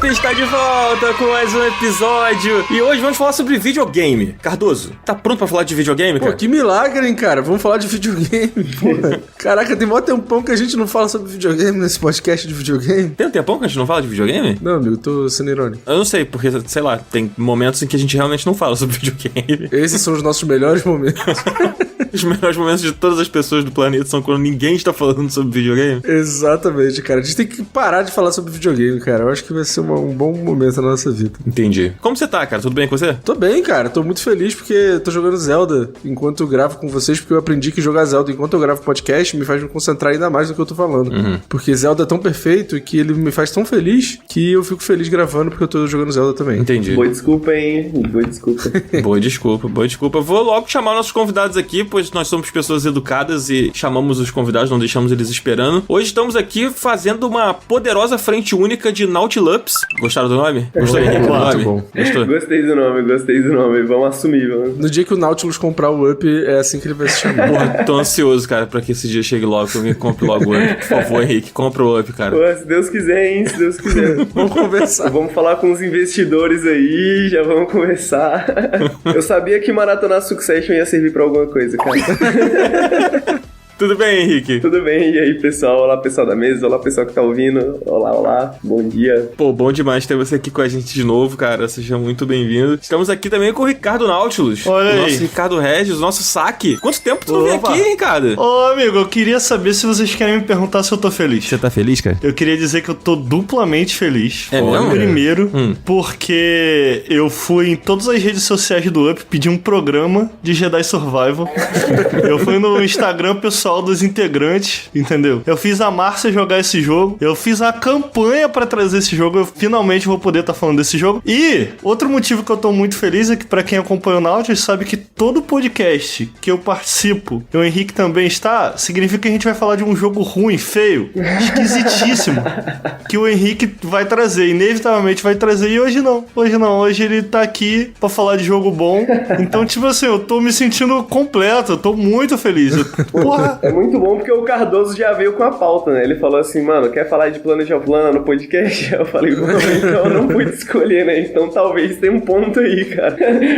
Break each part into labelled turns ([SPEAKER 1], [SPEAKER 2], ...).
[SPEAKER 1] Up está de volta com mais um episódio. E hoje vamos falar sobre videogame. Cardoso, tá pronto pra falar de videogame, cara?
[SPEAKER 2] Pô, que milagre, hein, cara? Vamos falar de videogame, porra. Caraca, tem mó tempão que a gente não fala sobre videogame nesse podcast de videogame.
[SPEAKER 1] Tem um tempão que a gente não fala de videogame?
[SPEAKER 2] Não, amigo, tô sendo irônico.
[SPEAKER 1] Eu não sei, porque, sei lá, tem momentos em que a gente realmente não fala sobre videogame.
[SPEAKER 2] Esses são os nossos melhores momentos.
[SPEAKER 1] Os melhores momentos de todas as pessoas do planeta são quando ninguém está falando sobre videogame.
[SPEAKER 2] Exatamente, cara. A gente tem que parar de falar sobre videogame, cara. Eu acho que vai ser um bom momento na nossa vida.
[SPEAKER 1] Entendi. Como você tá, cara? Tudo bem com você?
[SPEAKER 2] Tô bem, cara. Tô muito feliz porque tô jogando Zelda enquanto eu gravo com vocês, porque eu aprendi que jogar Zelda enquanto eu gravo podcast me faz me concentrar ainda mais no que eu tô falando. Porque Zelda é tão perfeito que ele me faz tão feliz que eu fico feliz gravando porque eu tô jogando Zelda também.
[SPEAKER 1] Entendi.
[SPEAKER 3] Boa desculpa, hein? Boa desculpa.
[SPEAKER 1] Boa desculpa, boa desculpa. Vou logo chamar nossos convidados aqui, pois nós somos pessoas educadas e chamamos os convidados, não deixamos eles esperando. Hoje estamos aqui fazendo uma poderosa frente única de Nautilus. Gostaram do nome? Gostou, Henrique, do nome?
[SPEAKER 2] Muito bom.
[SPEAKER 1] Gostou?
[SPEAKER 3] Gostei do nome. Vamos assumir, vamos.
[SPEAKER 2] No dia que o Nautilus comprar o Up, é assim que ele vai se chamar.
[SPEAKER 1] Porra, tô ansioso, cara, pra que esse dia chegue logo, que eu me compre logo o Up. Por favor, Henrique, compra o Up, cara.
[SPEAKER 3] Pô, se Deus quiser, hein? Se Deus quiser.
[SPEAKER 2] Vamos conversar.
[SPEAKER 3] Vamos falar com os investidores aí, já vamos conversar. Eu sabia que maratonar Succession ia servir pra alguma coisa, cara.
[SPEAKER 1] Tudo bem, Henrique?
[SPEAKER 3] Tudo bem, e aí, pessoal? Olá, pessoal da mesa, olá, pessoal que tá ouvindo. Olá, bom dia.
[SPEAKER 1] Pô, bom demais ter você aqui com a gente de novo, cara. Seja muito bem-vindo. Estamos aqui também com o Ricardo Nautilus.
[SPEAKER 4] Olha aí.
[SPEAKER 1] Nosso Ricardo Regis, nosso saque. Quanto tempo tu não vem
[SPEAKER 4] Opa.
[SPEAKER 1] aqui, Ricardo?
[SPEAKER 4] Ô, amigo, eu queria saber se vocês querem me perguntar se eu tô feliz.
[SPEAKER 1] Você tá feliz, cara?
[SPEAKER 4] Eu queria dizer que eu tô duplamente feliz.
[SPEAKER 1] É mesmo?
[SPEAKER 4] Primeiro, porque eu fui em todas as redes sociais do Up pedir um programa de Jedi Survival. Eu fui no Instagram pessoal dos integrantes, entendeu? Eu fiz a Márcia jogar esse jogo. Eu fiz a campanha pra trazer esse jogo. Eu finalmente vou poder estar falando desse jogo. E outro motivo que eu tô muito feliz é que pra quem acompanha o Nautilus sabe que todo podcast que eu participo, e o Henrique também está, significa que a gente vai falar de um jogo ruim, feio, esquisitíssimo, que o Henrique vai trazer, inevitavelmente vai trazer, e hoje não. Hoje ele tá aqui pra falar de jogo bom. Então, tipo assim, eu tô me sentindo completo, eu tô muito feliz. Porra!
[SPEAKER 3] É muito bom porque o Cardoso já veio com a pauta, né? Ele falou assim, mano, quer falar de Planet of Lana no podcast? Eu falei, então eu não pude escolher, né? Então talvez tenha um ponto aí, cara.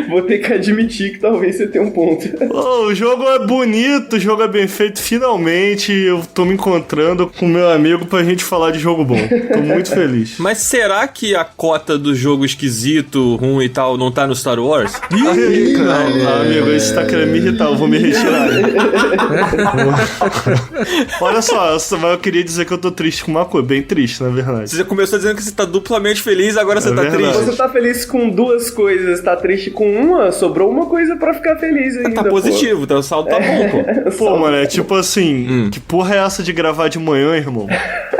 [SPEAKER 3] Vou ter que admitir que talvez você tenha um ponto.
[SPEAKER 4] Oh, o jogo é bonito, o jogo é bem feito. Finalmente eu tô me encontrando com meu amigo pra gente falar de jogo bom. Tô muito feliz.
[SPEAKER 1] Mas será que a cota do jogo esquisito, ruim e tal, não tá no Star Wars?
[SPEAKER 4] Amigo, isso tá querendo me irritar, eu vou me retirar. Olha só, eu queria dizer que eu tô triste com uma coisa, bem triste, na verdade.
[SPEAKER 1] Você começou dizendo que você tá duplamente feliz, agora você tá
[SPEAKER 4] verdade.
[SPEAKER 1] triste.
[SPEAKER 3] Você tá feliz com duas coisas, tá triste com uma, sobrou uma coisa pra ficar feliz ainda,
[SPEAKER 1] Tá positivo, então o saldo tá bom, pô.
[SPEAKER 4] Pô, mano, é tipo assim, que porra é essa de gravar de manhã, irmão?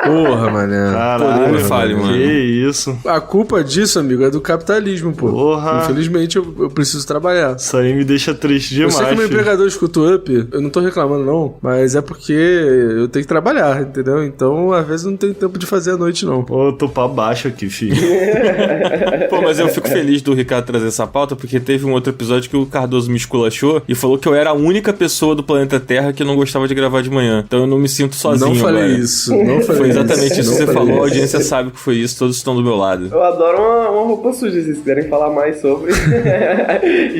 [SPEAKER 2] Porra, mané.
[SPEAKER 4] Caralho,
[SPEAKER 1] Pô, não me fale, mano.
[SPEAKER 4] Que isso.
[SPEAKER 2] A culpa disso, amigo, é do capitalismo, pô.
[SPEAKER 4] Porra.
[SPEAKER 2] Infelizmente, eu preciso trabalhar.
[SPEAKER 4] Isso aí me deixa triste
[SPEAKER 2] Eu
[SPEAKER 4] demais.
[SPEAKER 2] sei que o meu
[SPEAKER 4] filho.
[SPEAKER 2] empregador escuta o Up, eu não tô reclamando não, mas é porque eu tenho que trabalhar, entendeu? Então, às vezes, não tem tempo de fazer à noite, não.
[SPEAKER 4] Pô, eu tô pra baixo aqui, filho.
[SPEAKER 1] Pô, mas eu fico feliz do Ricardo trazer essa pauta, porque teve um outro episódio que o Cardoso me esculachou e falou que eu era a única pessoa do planeta Terra que não gostava de gravar de manhã. Então eu não me sinto sozinho.
[SPEAKER 2] Não falei
[SPEAKER 1] agora.
[SPEAKER 2] isso, não falei
[SPEAKER 1] Foi exatamente isso
[SPEAKER 2] não
[SPEAKER 1] que você
[SPEAKER 2] falei
[SPEAKER 1] falou, a
[SPEAKER 2] isso.
[SPEAKER 1] audiência sabe que foi isso, todos estão do meu lado.
[SPEAKER 3] Eu adoro uma roupa suja, se vocês quiserem falar mais sobre,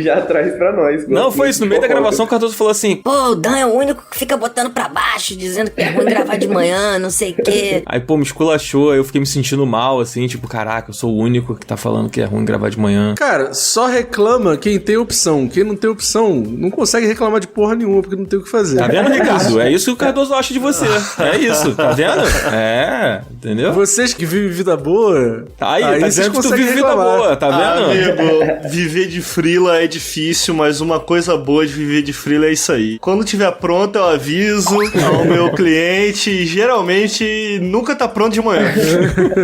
[SPEAKER 3] já traz pra nós.
[SPEAKER 1] Não, foi isso, no meio da gravação o Cardoso falou assim,
[SPEAKER 5] Pô, o Dan é o único que fica botando pra baixo, dizendo que é ruim gravar de manhã, não sei o quê.
[SPEAKER 1] aí pô, me esculachou, aí eu fiquei me sentindo mal, assim, tipo, caraca, eu sou o único que tá falando que é ruim gravar de manhã.
[SPEAKER 2] Cara, só reclama quem tem opção. Quem não tem opção não consegue reclamar de porra nenhuma, porque não tem o que fazer.
[SPEAKER 1] Tá vendo, Ricardo? É isso que o Cardoso acha de você. É isso, tá vendo? É, entendeu?
[SPEAKER 2] Vocês que vivem vida boa,
[SPEAKER 1] Aí tá
[SPEAKER 2] vocês
[SPEAKER 1] dizendo que tu
[SPEAKER 2] conseguem
[SPEAKER 1] vive vida
[SPEAKER 2] reclamar.
[SPEAKER 1] boa, tá vendo?
[SPEAKER 4] Amigo, viver de freela é difícil, mas uma coisa boa de viver de freela é isso aí. Quando tiver pronto, eu aviso ao meu cliente e geralmente nunca tá pronto de manhã.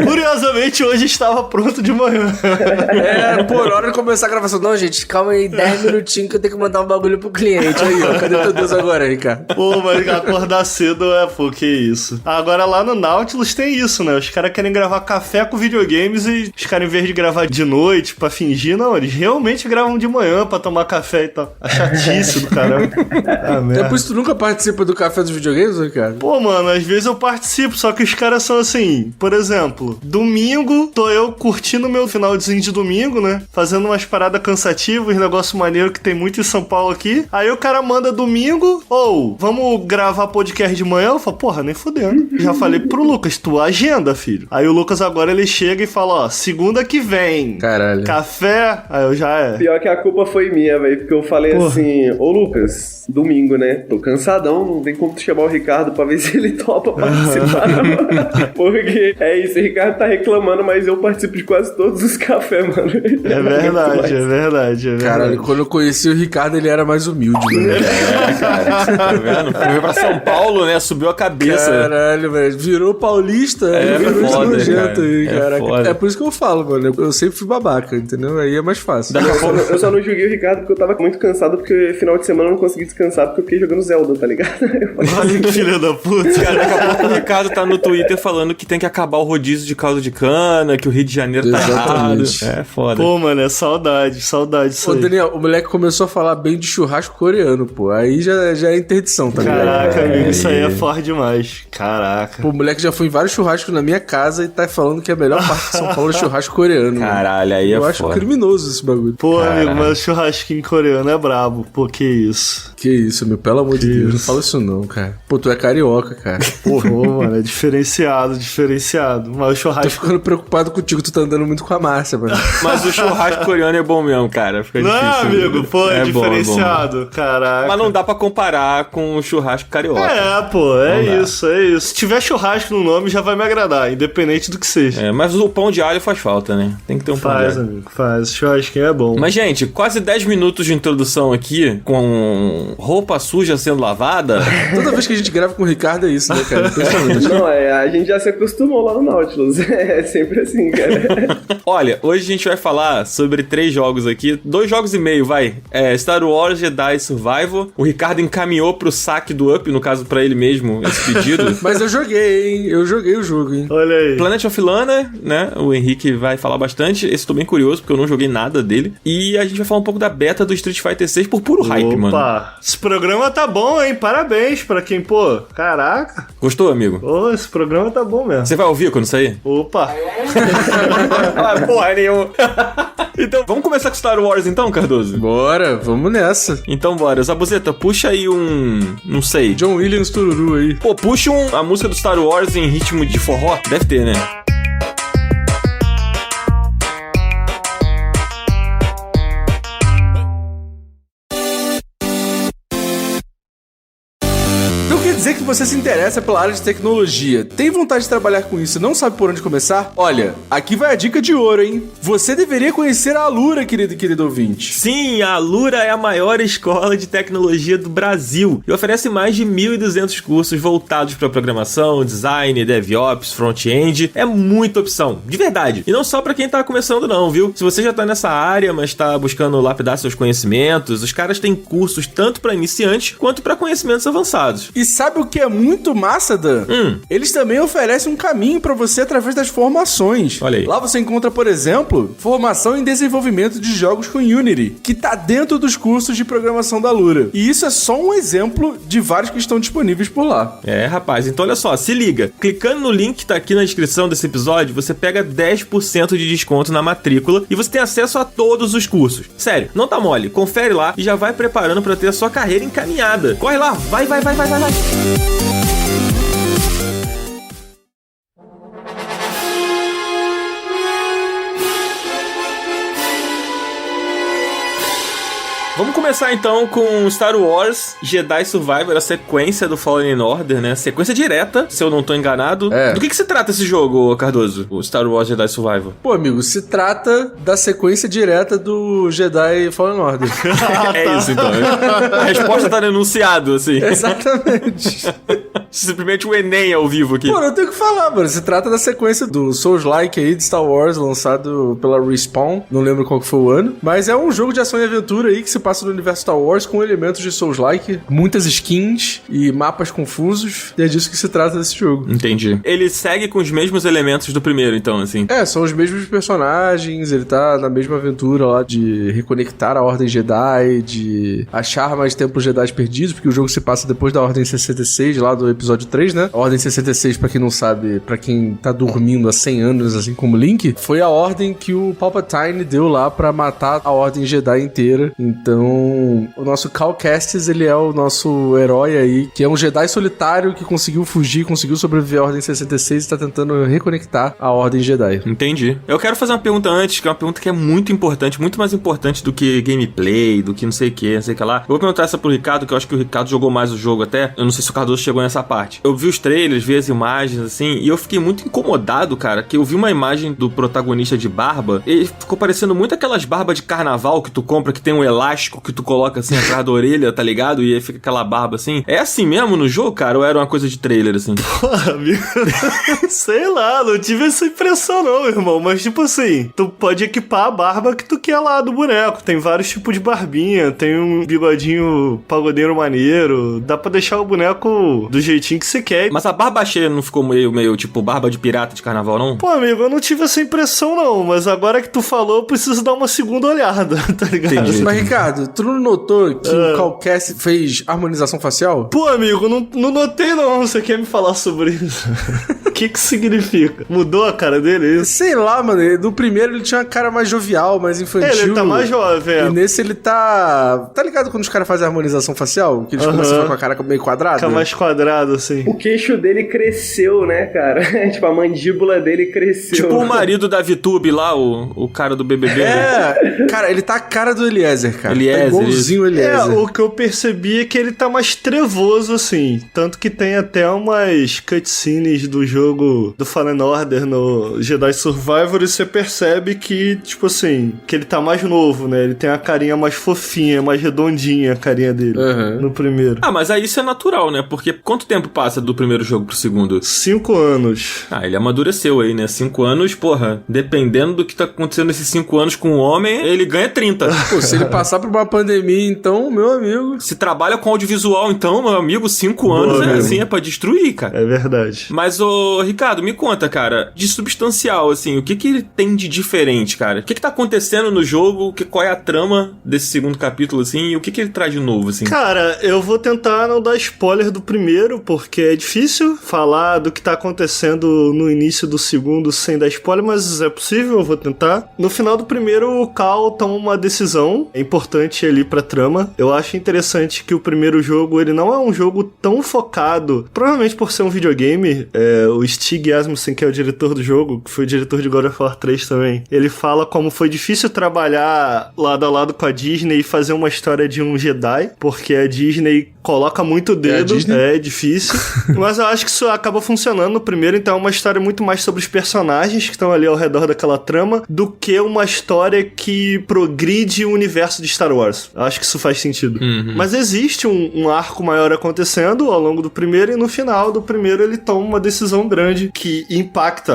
[SPEAKER 4] Curiosamente, hoje estava pronto de manhã.
[SPEAKER 6] É, por hora de começar a gravação. Não, gente, calma aí, 10 minutinhos que eu tenho que mandar um bagulho pro cliente. Aí, ó, cadê teu Deus agora, Ricardo?
[SPEAKER 4] Pô, mas acordar cedo pô, que isso. Agora lá no Nautilus tem isso, né? Os caras querem gravar café com videogames e os caras, em vez de gravar de noite pra fingir, não, eles realmente gravam de manhã pra tomar café e tal. A chatice do caramba. Ah,
[SPEAKER 2] É por isso que tu nunca participa do Café dos Videogames, Ricardo?
[SPEAKER 4] Pô, mano, às vezes eu participo, só que os caras são assim, por exemplo, domingo, tô eu curtindo meu finalzinho de domingo, né? Fazendo umas paradas cansativas, negócio maneiro que tem muito em São Paulo aqui. Aí o cara manda domingo, vamos gravar podcast de manhã? Eu falo, porra, nem fudendo. Já falei pro Lucas, tua agenda, filho. Aí o Lucas agora ele chega e fala, ó, segunda que vem.
[SPEAKER 2] Caralho.
[SPEAKER 4] Café, aí eu já
[SPEAKER 3] Pior que a culpa foi minha, velho, porque eu falei assim, ô Lucas, domingo, né? Tô cansadão, não tem como tu chamar o Ricardo pra ver se ele topa participar, não. Porque é isso, o Ricardo tá reclamando, mas eu participo de quase todos os cafés, mano.
[SPEAKER 4] É verdade, é verdade.
[SPEAKER 2] Caralho, quando eu conheci o Ricardo, ele era mais humilde, né?
[SPEAKER 1] Cara, tá vendo? Foi pra São Paulo, né? Subiu a cabeça.
[SPEAKER 2] Caralho, velho. Virou paulista, virou
[SPEAKER 1] foda,
[SPEAKER 2] nojento aí,
[SPEAKER 1] cara.
[SPEAKER 2] caraca. É por isso que eu falo, mano. Eu sempre fui babaca, entendeu? Aí é mais fácil.
[SPEAKER 3] Eu só não julguei o Ricardo porque eu tava muito cansado, porque final de semana eu não consegui descansar porque eu fiquei jogando Zelda, tá ligado?
[SPEAKER 4] Olha que filho da puta.
[SPEAKER 1] Cara, daqui a pouco o Ricardo tá no Twitter falando que tem que acabar o rodízio de caldo de cana, que o Rio de Janeiro tá
[SPEAKER 2] Exatamente.
[SPEAKER 1] errado. É foda.
[SPEAKER 4] Pô, mano, é saudade disso
[SPEAKER 2] Ô,
[SPEAKER 4] aí.
[SPEAKER 2] Daniel, o moleque começou a falar bem de churrasco coreano, pô. Aí já é interdição, tá ligado?
[SPEAKER 4] Caraca, amigo, isso aí é forte demais. Caraca.
[SPEAKER 2] Pô, o moleque já foi em vários churrascos na minha casa e tá falando que a melhor parte de São Paulo é churrasco coreano.
[SPEAKER 1] Caralho, aí é
[SPEAKER 2] Eu
[SPEAKER 1] foda.
[SPEAKER 2] acho criminoso esse bagulho.
[SPEAKER 4] Pô, amigo, mas churrasquinho coreano é brabo. Pô, que isso.
[SPEAKER 2] Que isso, meu, pelo amor de Deus. Não
[SPEAKER 4] isso.
[SPEAKER 2] fala isso não, cara. Pô, tu é carioca, cara.
[SPEAKER 4] Pô, mano, é diferenciado. Mas o
[SPEAKER 2] Tô
[SPEAKER 4] churrasco...
[SPEAKER 2] ficando preocupado contigo, tu tá andando muito com a Márcia, mano.
[SPEAKER 1] Mas o churrasco coreano é bom mesmo, cara. Fica
[SPEAKER 4] Não,
[SPEAKER 1] difícil.
[SPEAKER 4] amigo, pô, é
[SPEAKER 1] bom,
[SPEAKER 4] diferenciado. Caraca.
[SPEAKER 1] Mas não dá pra comparar com o churrasco carioca.
[SPEAKER 4] É, pô, é
[SPEAKER 1] Não dá.
[SPEAKER 4] isso. Se tiver churrasco no nome, já vai me agradar, independente do que seja.
[SPEAKER 1] É, mas o pão de alho faz falta, né? Tem que ter um pão de
[SPEAKER 4] Faz,
[SPEAKER 1] alho.
[SPEAKER 4] amigo, faz. Churrasquinho é bom.
[SPEAKER 1] Mas, gente, quase 10 minutos de introdução aqui, com roupa suja sendo lavada.
[SPEAKER 2] Toda vez que a gente grava com o Ricardo é isso, né, cara? Impressionante.
[SPEAKER 3] Não, a gente já se acostumou lá no Nautilus. É sempre assim, cara.
[SPEAKER 1] Olha, hoje a gente vai falar sobre 3 jogos aqui. 2 jogos e meio, vai. Star Wars Jedi Survival. O Ricardo encaminhou pro saque do Up, no caso pra ele mesmo, esse pedido.
[SPEAKER 2] Mas eu joguei, hein? Eu joguei o jogo, hein?
[SPEAKER 4] Olha aí.
[SPEAKER 1] Planet of Lana, né? O Henrique vai falar bastante. Esse tô bem curioso, porque eu não joguei nada dele. E a gente vai falar um pouco da beta do Street Fighter 6 por puro hype, mano.
[SPEAKER 4] Opa, esse programa tá bom, hein? Parabéns pra quem, pô, caraca.
[SPEAKER 1] Gostou, amigo?
[SPEAKER 4] Pô, esse programa tá bom mesmo.
[SPEAKER 1] Você vai ouvir quando sair?
[SPEAKER 4] Opa.
[SPEAKER 1] Ah, porra nenhuma. Então, vamos começar com Star Wars então, Cardoso?
[SPEAKER 2] Bora, vamos nessa.
[SPEAKER 1] Então bora. Zabuzeta, puxa aí não sei.
[SPEAKER 2] John Williams Tururu aí.
[SPEAKER 1] Pô, puxa a música do Star Wars em ritmo de forró. Deve ter, né?
[SPEAKER 2] Quer dizer que você se interessa pela área de tecnologia, tem vontade de trabalhar com isso e não sabe por onde começar? Olha, aqui vai a dica de ouro, hein? Você deveria conhecer a Alura, querido ouvinte.
[SPEAKER 1] Sim, a Alura é a maior escola de tecnologia do Brasil e oferece mais de 1.200 cursos voltados para programação, design, DevOps, front-end. É muita opção, de verdade. E não só para quem tá começando não, viu? Se você já tá nessa área, mas tá buscando lapidar seus conhecimentos, os caras têm cursos tanto para iniciantes quanto para conhecimentos avançados.
[SPEAKER 2] E sabe o que é muito massa, Dan? Eles também oferecem um caminho pra você através das formações.
[SPEAKER 1] Olha aí.
[SPEAKER 2] Lá você encontra, por exemplo, formação em desenvolvimento de jogos com Unity, que tá dentro dos cursos de programação da Alura. E isso é só um exemplo de vários que estão disponíveis por lá.
[SPEAKER 1] É, rapaz, então olha só, se liga. Clicando no link que tá aqui na descrição desse episódio, você pega 10% de desconto na matrícula e você tem acesso a todos os cursos. Sério, não tá mole. Confere lá e já vai preparando pra ter a sua carreira encaminhada. Corre lá, vai. Vamos começar então com Star Wars Jedi Survivor, a sequência do Fallen Order, né? Sequência direta, se eu não tô enganado.
[SPEAKER 2] É.
[SPEAKER 1] Do que se trata esse jogo, Cardoso? O Star Wars Jedi Survivor.
[SPEAKER 2] Pô, amigo, se trata da sequência direta do Jedi Fallen Order.
[SPEAKER 1] É isso, então. A resposta tá no enunciado, assim.
[SPEAKER 2] Exatamente.
[SPEAKER 1] Simplesmente o Enem ao vivo aqui.
[SPEAKER 2] Pô, não tenho o que falar, mano. Se trata da sequência do Souls-like aí de Star Wars, lançado pela Respawn. Não lembro qual que foi o ano. Mas é um jogo de ação e aventura aí que se passa no universo Star Wars com elementos de Souls-like, muitas skins e mapas confusos. E é disso que se trata desse jogo.
[SPEAKER 1] Entendi. Ele segue com os mesmos elementos do primeiro, então, assim.
[SPEAKER 2] É, são os mesmos personagens, ele tá na mesma aventura lá de reconectar a Ordem Jedi, de achar mais templos Jedi perdidos, porque o jogo se passa depois da Ordem 66, lá do episódio 3, né? A Ordem 66, pra quem não sabe, pra quem tá dormindo há 100 anos, assim como Link, foi a ordem que o Palpatine deu lá pra matar a Ordem Jedi inteira. Então, o nosso Cal Kestis, ele é o nosso herói aí, que é um Jedi solitário que conseguiu fugir, conseguiu sobreviver à Ordem 66 e tá tentando reconectar a Ordem Jedi.
[SPEAKER 1] Entendi. Eu quero fazer uma pergunta antes, que é uma pergunta que é muito importante, muito mais importante do que gameplay, do que não sei o que lá. Eu vou perguntar essa pro Ricardo, que eu acho que o Ricardo jogou mais o jogo até. Eu não sei se o Cardoso chegou nessa parte. Eu vi os trailers, vi as imagens, assim, e eu fiquei muito incomodado, cara, que eu vi uma imagem do protagonista de barba, e ficou parecendo muito aquelas barbas de carnaval que tu compra, que tem um elástico que tu coloca assim atrás da orelha, tá ligado? E aí fica aquela barba assim. É assim mesmo no jogo, cara? Ou era uma coisa de trailer, assim?
[SPEAKER 4] Porra, amigo. Sei lá, não tive essa impressão não, irmão. Mas tipo assim, tu pode equipar a barba que tu quer lá do boneco. Tem vários tipos de barbinha, tem um bigodinho pagodeiro maneiro. Dá pra deixar o boneco do jeitinho que você quer.
[SPEAKER 1] Mas a barba cheia não ficou meio tipo barba de pirata de carnaval, não?
[SPEAKER 4] Pô, amigo, eu não tive essa impressão não. Mas agora que tu falou, eu preciso dar uma segunda olhada, tá ligado?
[SPEAKER 1] Entendi.
[SPEAKER 2] Mas, Ricardo, tu não notou que o Cal Kestis fez harmonização facial?
[SPEAKER 4] Pô, amigo, não notei não. Você quer me falar sobre isso? O que significa? Mudou a cara dele, isso?
[SPEAKER 2] Sei lá, mano. No primeiro ele tinha uma cara mais jovial, mais infantil.
[SPEAKER 4] Ele tá mais jovem,
[SPEAKER 2] E nesse ele tá... Tá ligado quando os caras fazem a harmonização facial? Que eles começam a ficar com a cara meio quadrada?
[SPEAKER 4] Fica mais quadrado, assim.
[SPEAKER 3] O queixo dele cresceu, né, cara? Tipo, a mandíbula dele cresceu.
[SPEAKER 1] Tipo o marido da VTube lá, o cara do BBB.
[SPEAKER 2] É, cara, ele tá a cara do Eliezer, cara.
[SPEAKER 1] Eliezer,
[SPEAKER 2] tá igualzinho o Eliezer.
[SPEAKER 4] O que eu percebi é que ele tá mais trevoso, assim. Tanto que tem até umas cutscenes do jogo do Fallen Order no Jedi Survivor e você percebe que, tipo assim, que ele tá mais novo, né? Ele tem a carinha mais fofinha, mais redondinha a carinha dele no primeiro.
[SPEAKER 1] Ah, mas aí isso é natural, né? Porque quanto tempo passa do primeiro jogo pro segundo?
[SPEAKER 4] 5 anos.
[SPEAKER 1] Ah, ele amadureceu aí, né? 5 anos, porra, dependendo do que tá acontecendo nesses 5 anos com o homem, ele ganha 30.
[SPEAKER 2] Pô, se ele passar por uma pandemia, então, meu amigo...
[SPEAKER 1] Se trabalha com audiovisual, então, meu amigo, 5 anos é assim, é pra destruir, cara.
[SPEAKER 4] É verdade.
[SPEAKER 1] Mas, ô, Ricardo, me conta, cara, de substancial, assim, o que ele tem de diferente, cara? O que tá acontecendo no jogo? Qual é a trama desse segundo capítulo, assim? E o que ele traz de novo, assim?
[SPEAKER 4] Cara, eu vou tentar não dar spoiler do primeiro, porque é difícil falar do que tá acontecendo no início do segundo sem dar spoiler, mas é possível, eu vou tentar. No final do primeiro, o Cal toma uma decisão importante ali pra trama. Eu acho interessante que o primeiro jogo, ele não é um jogo tão focado, provavelmente por ser um videogame. O Stig Asmussen, que é o diretor do jogo, que foi o diretor de God of War 3 também, ele fala como foi difícil trabalhar lado a lado com a Disney e fazer uma história de um Jedi, porque a Disney coloca muito dedo, é difícil, mas eu acho que isso acaba funcionando no primeiro, então é uma história muito mais sobre os personagens que estão ali ao redor daquela trama, do que uma história que progride o universo de Star Wars. Eu acho que isso faz sentido. Mas existe um arco maior acontecendo ao longo do primeiro, e no final do primeiro ele toma uma decisão grande que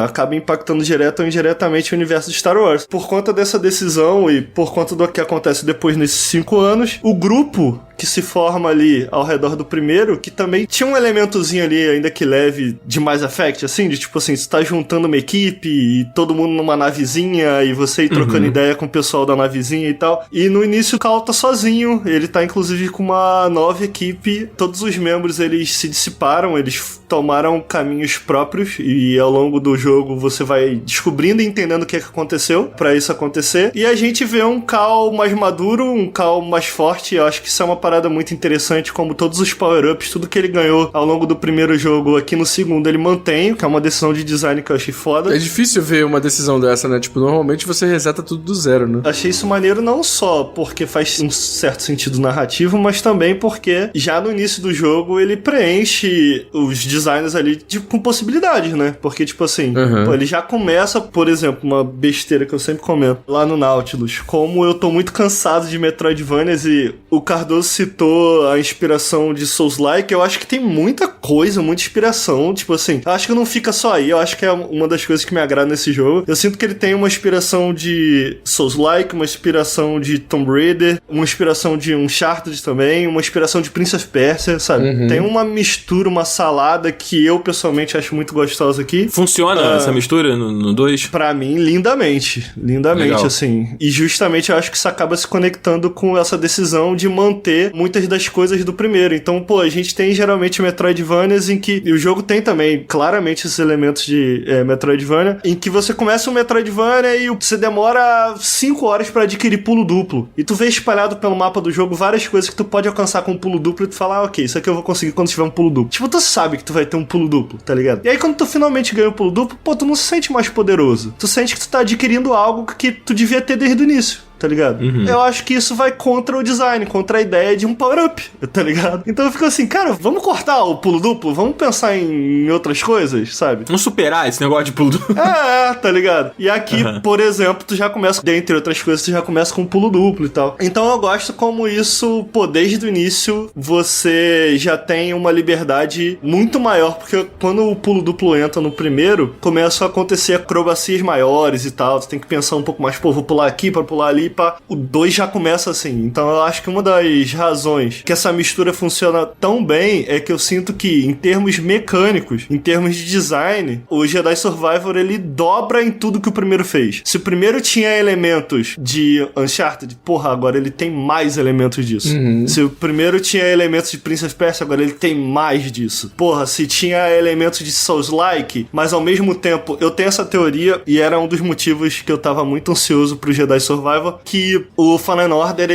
[SPEAKER 4] acaba impactando direto ou indiretamente o universo de Star Wars. Por conta dessa decisão e por conta do que acontece depois nesses 5 anos, o grupo que se forma ali ao redor do primeiro, que também tinha um elementozinho ali, ainda que leve, de Mass Effect, assim, de tipo assim, você tá juntando uma equipe e todo mundo numa navezinha e você ir trocando ideia com o pessoal da navezinha e tal. E no início o Cal tá sozinho, ele tá inclusive com uma nova equipe, todos os membros eles se dissiparam, eles tomaram caminhos próprios e ao longo do jogo você vai descobrindo e entendendo o que aconteceu pra isso acontecer. E a gente vê um Cal mais maduro, um Cal mais forte. Eu acho que isso é uma parada muito interessante, como todos os power-ups, tudo que ele ganhou ao longo do primeiro jogo, aqui no segundo ele mantém, que é uma decisão de design que eu achei foda.
[SPEAKER 2] É difícil ver uma decisão dessa, né? Tipo, normalmente você reseta tudo do zero, né?
[SPEAKER 4] Achei isso maneiro não só porque faz um certo sentido narrativo, mas também porque já no início do jogo ele preenche os designs ali com possibilidades, né? Porque, tipo assim, pô, ele já começa, por exemplo, uma besteira que eu sempre comento lá no Nautilus, como eu tô muito cansado de Metroidvanias e o Cardoso citou a inspiração inspiração de Souls-like, eu acho que tem muita coisa, muita inspiração, tipo assim, eu acho que não fica só aí, eu acho que é uma das coisas que me agrada nesse jogo. Eu sinto que ele tem uma inspiração de Souls-like, uma inspiração de Tomb Raider, uma inspiração de Uncharted também, uma inspiração de Prince of Persia, sabe? Tem uma mistura, uma salada que eu pessoalmente acho muito gostosa aqui.
[SPEAKER 1] Funciona essa mistura no 2?
[SPEAKER 4] Pra mim, lindamente. Lindamente,
[SPEAKER 1] Legal.
[SPEAKER 4] assim. E justamente eu acho que isso acaba se conectando com essa decisão de manter muitas das coisas do primeiro. Então, pô, a gente tem geralmente Metroidvanias em que... E o jogo tem também, claramente, esses elementos de Metroidvania, em que você começa um Metroidvania e você demora 5 horas pra adquirir pulo duplo. E tu vê espalhado pelo mapa do jogo várias coisas que tu pode alcançar com pulo duplo e tu fala, ok, isso aqui eu vou conseguir quando tiver um pulo duplo. Tipo, tu sabe que tu vai ter um pulo duplo, tá ligado? E aí quando tu finalmente ganha o pulo duplo, pô, tu não se sente mais poderoso. Tu sente que tu tá adquirindo algo que tu devia ter desde o início. Tá ligado? Eu acho que isso vai contra o design, contra a ideia de um power-up, tá ligado? Então eu fico assim, cara, vamos cortar o pulo duplo? Vamos pensar em outras coisas, sabe?
[SPEAKER 1] Vamos superar esse negócio de pulo duplo.
[SPEAKER 4] Tá ligado? E aqui, por exemplo, tu já começa, dentre outras coisas, tu já começa com um pulo duplo e tal. Então eu gosto como isso, pô, desde o início, você já tem uma liberdade muito maior, porque quando o pulo duplo entra no primeiro, começam a acontecer acrobacias maiores e tal, tu tem que pensar um pouco mais, pô, vou pular aqui pra pular ali, o 2 já começa assim. Então eu acho que uma das razões que essa mistura funciona tão bem é que eu sinto que, em termos mecânicos, em termos de design, o Jedi Survivor ele dobra em tudo que o primeiro fez. Se o primeiro tinha elementos de Uncharted, porra, agora ele tem mais elementos disso. Se o primeiro tinha elementos de Prince of Persia, agora ele tem mais disso. Porra, se tinha elementos de Souls-like, mas ao mesmo tempo, eu tenho essa teoria, e era um dos motivos que eu tava muito ansioso pro Jedi Survivor, que o Fallen Order,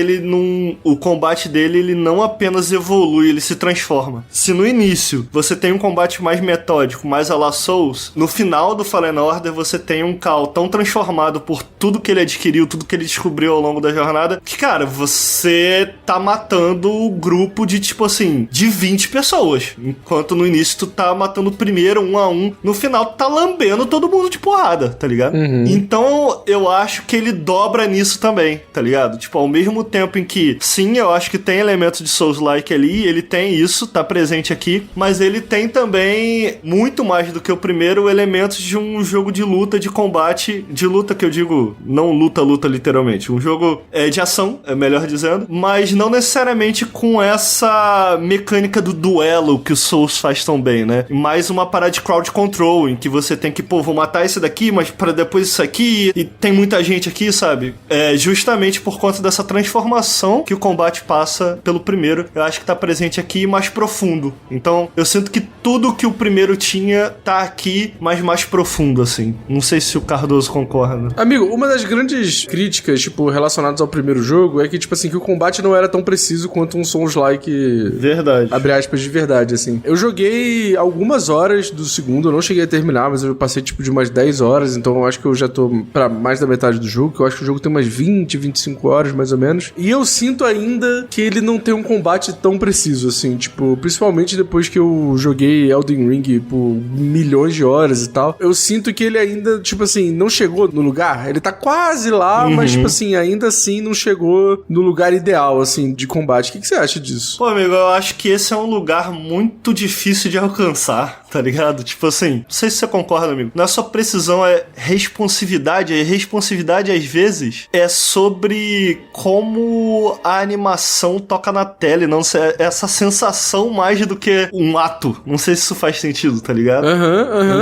[SPEAKER 4] o combate dele, ele não apenas evolui, ele se transforma. Se no início você tem um combate mais metódico, mais à la Souls, no final do Fallen Order você tem um Cal tão transformado por tudo que ele adquiriu, tudo que ele descobriu ao longo da jornada, que, cara, você tá matando o grupo de, tipo assim, de 20 pessoas. Enquanto no início tu tá matando primeiro, 1 a 1, no final tu tá lambendo todo mundo de porrada, tá ligado? Então eu acho que ele dobra nisso também, tá ligado? Tipo, ao mesmo tempo em que, sim, eu acho que tem elementos de Souls-like ali, ele tem isso, tá presente aqui, mas ele tem também, muito mais do que o primeiro, elementos de um jogo de luta, de combate, de luta que eu digo, não luta literalmente, um jogo de ação, é melhor dizendo, mas não necessariamente com essa mecânica do duelo que o Souls faz tão bem, né? Mais uma parada de crowd control, em que você tem que, pô, vou matar esse daqui, mas para depois isso aqui, e tem muita gente aqui, sabe? Justamente por conta dessa transformação que o combate passa pelo primeiro, eu acho que tá presente aqui e mais profundo. Então, eu sinto que tudo que o primeiro tinha tá aqui, mas mais profundo, assim. Não sei se o Cardoso concorda.
[SPEAKER 2] Amigo, uma das grandes críticas, tipo, relacionadas ao primeiro jogo é que, tipo assim, que o combate não era tão preciso quanto um Souls-like...
[SPEAKER 4] Verdade.
[SPEAKER 2] Abre aspas, de verdade, assim. Eu joguei algumas horas do segundo, eu não cheguei a terminar, mas eu passei, tipo, de umas 10 horas, então eu acho que eu já tô pra mais da metade do jogo, que eu acho que o jogo tem umas 20, 25 horas, mais ou menos. E eu sinto ainda que ele não tem um combate tão preciso, assim, tipo, principalmente depois que eu joguei Elden Ring por milhões de horas e tal, eu sinto que ele ainda, tipo assim, não chegou no lugar. Ele tá quase lá, mas, tipo assim, ainda assim não chegou no lugar ideal, assim, de combate. O que você acha disso?
[SPEAKER 4] Pô, amigo, eu acho que esse é um lugar muito difícil de alcançar, tá ligado? Tipo assim, não sei se você concorda, amigo. Não é só precisão, é responsividade. E responsividade, às vezes, é sobre como a animação toca na tela e não essa sensação mais do que um ato. Não sei se isso faz sentido, tá ligado?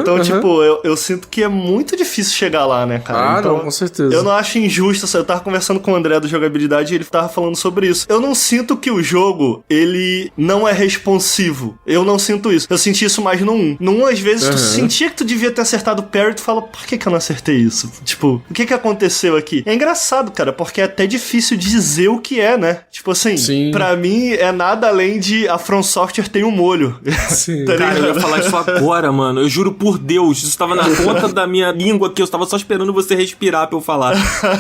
[SPEAKER 4] Então, tipo, eu sinto que é muito difícil chegar lá, né, cara? Então,
[SPEAKER 2] não, com certeza.
[SPEAKER 4] Eu não acho injusto. Eu tava conversando com o André do Jogabilidade e ele tava falando sobre isso. Eu não sinto que o jogo, ele não é responsivo. Eu não sinto isso. Eu senti isso mais no 1. No 1, às vezes, tu sentia que tu devia ter acertado o parry e tu fala, por que eu não acertei isso? Tipo, o que aconteceu aqui? É engraçado, cara, porque é até difícil dizer o que é, né? Tipo assim, pra mim é nada além de a From Software tem um molho.
[SPEAKER 2] Sim.
[SPEAKER 4] Tá
[SPEAKER 1] Cara, eu ia falar isso agora, mano. Eu juro por Deus, isso tava na ponta da minha língua aqui, eu tava só esperando você respirar pra eu falar.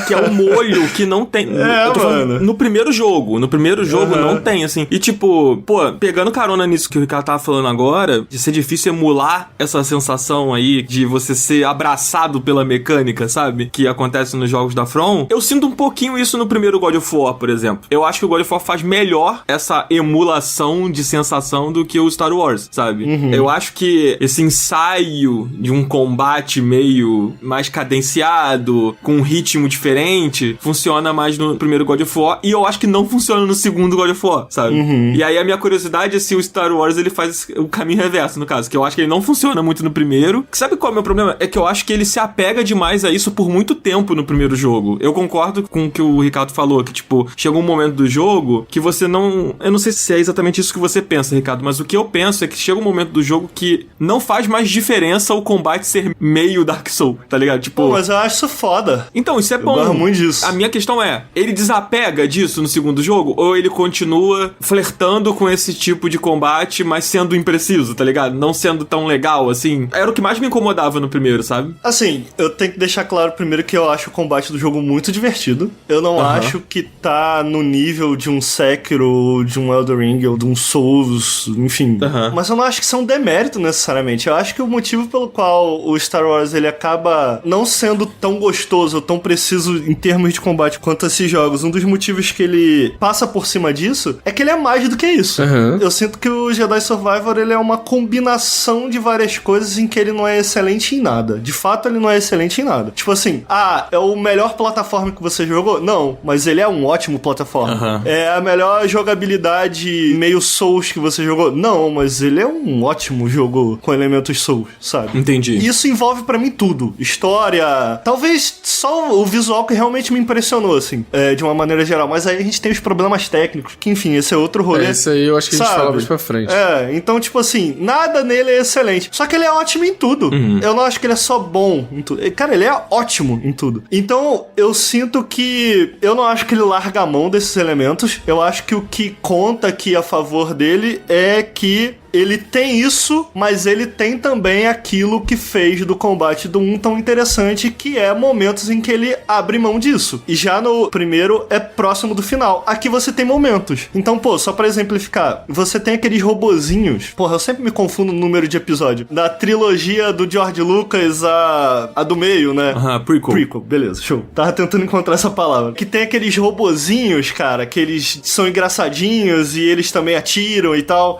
[SPEAKER 1] Que é o molho que não tem. Eu tô falando, no primeiro jogo. No primeiro jogo não tem, assim. E tipo, pô, pegando carona nisso que o Ricardo tava falando agora, de ser difícil emular essa sensação aí de você ser abraçado pela mecânica, sabe? Que acontece nos jogos da From. Eu sinto um pouquinho isso no primeiro God of War, por exemplo. Eu acho que o God of War faz melhor essa emulação de sensação do que o Star Wars, sabe? Eu acho que esse ensaio de um combate meio mais cadenciado, com um ritmo diferente, funciona mais no primeiro God of War, e eu acho que não funciona no segundo God of War, sabe? E aí a minha curiosidade é se o Star Wars ele faz o caminho reverso, no caso, que eu acho que ele não funciona muito no primeiro. Sabe qual é o meu problema? É que eu acho que ele se apega demais a isso por muito tempo no primeiro jogo. Eu concordo com o que o Ricardo falou, que tipo, chega um momento do jogo que você não... Eu não sei se é exatamente isso que você pensa, Ricardo, mas o que eu penso é que chega um momento do jogo que não faz mais diferença o combate ser meio Dark Souls, tá ligado? Tipo...
[SPEAKER 4] Pô, mas eu acho isso foda.
[SPEAKER 1] Então, isso é bom.
[SPEAKER 4] Eu gosto muito disso.
[SPEAKER 1] A minha questão é, ele desapega disso no segundo jogo, ou ele continua flertando com esse tipo de combate, mas sendo impreciso, tá ligado? Não sendo tão legal, assim. Era o que mais me incomodava no primeiro, sabe?
[SPEAKER 4] Assim, eu tenho que deixar claro primeiro que eu acho o combate do jogo muito divertido. Eu não acho que tá no nível de um Sekiro, ou de um Elden Ring, ou de um Souls, enfim. Mas eu não acho que isso é um demérito necessariamente. Eu acho que o motivo pelo qual o Star Wars ele acaba não sendo tão gostoso ou tão preciso em termos de combate quanto esses jogos, um dos motivos que ele passa por cima disso é que ele é mais do que isso. Eu sinto que o Jedi Survivor ele é uma combinação de várias coisas em que ele não é excelente em nada. De fato, ele não é excelente em nada. Tipo assim, é o melhor plataforma que você jogou? Não, mas ele é um ótimo plataforma. É a melhor jogabilidade meio Souls que você jogou? Não, mas ele é um ótimo jogo com elementos Souls, sabe?
[SPEAKER 1] Entendi.
[SPEAKER 4] Isso envolve pra mim tudo. História, talvez só o visual que realmente me impressionou, assim, de uma maneira geral. Mas aí a gente tem os problemas técnicos, que enfim, esse é outro rolê.
[SPEAKER 2] Isso aí eu acho que a gente fala mais pra frente.
[SPEAKER 4] Então, tipo assim, nada nele é excelente. Só que ele é ótimo em tudo. Eu não acho que ele é só bom em tudo. Cara, ele é ótimo em tudo. Então, eu sinto que... Eu não acho que ele larga a mão desses elementos. Eu acho que o que conta aqui a favor dele é que ele tem isso, mas ele tem também aquilo que fez do combate do 1 tão interessante, que é momentos em que ele abre mão disso. E já no primeiro é próximo do final. Aqui você tem momentos. Então, pô, só pra exemplificar, você tem aqueles robozinhos. Porra, eu sempre me confundo no número de episódio. Da trilogia do George Lucas, a do meio, né?
[SPEAKER 1] Prequel.
[SPEAKER 4] Prequel, beleza, show. Tava tentando encontrar essa palavra. Que tem aqueles robozinhos, cara, que eles são engraçadinhos e eles também atiram e tal.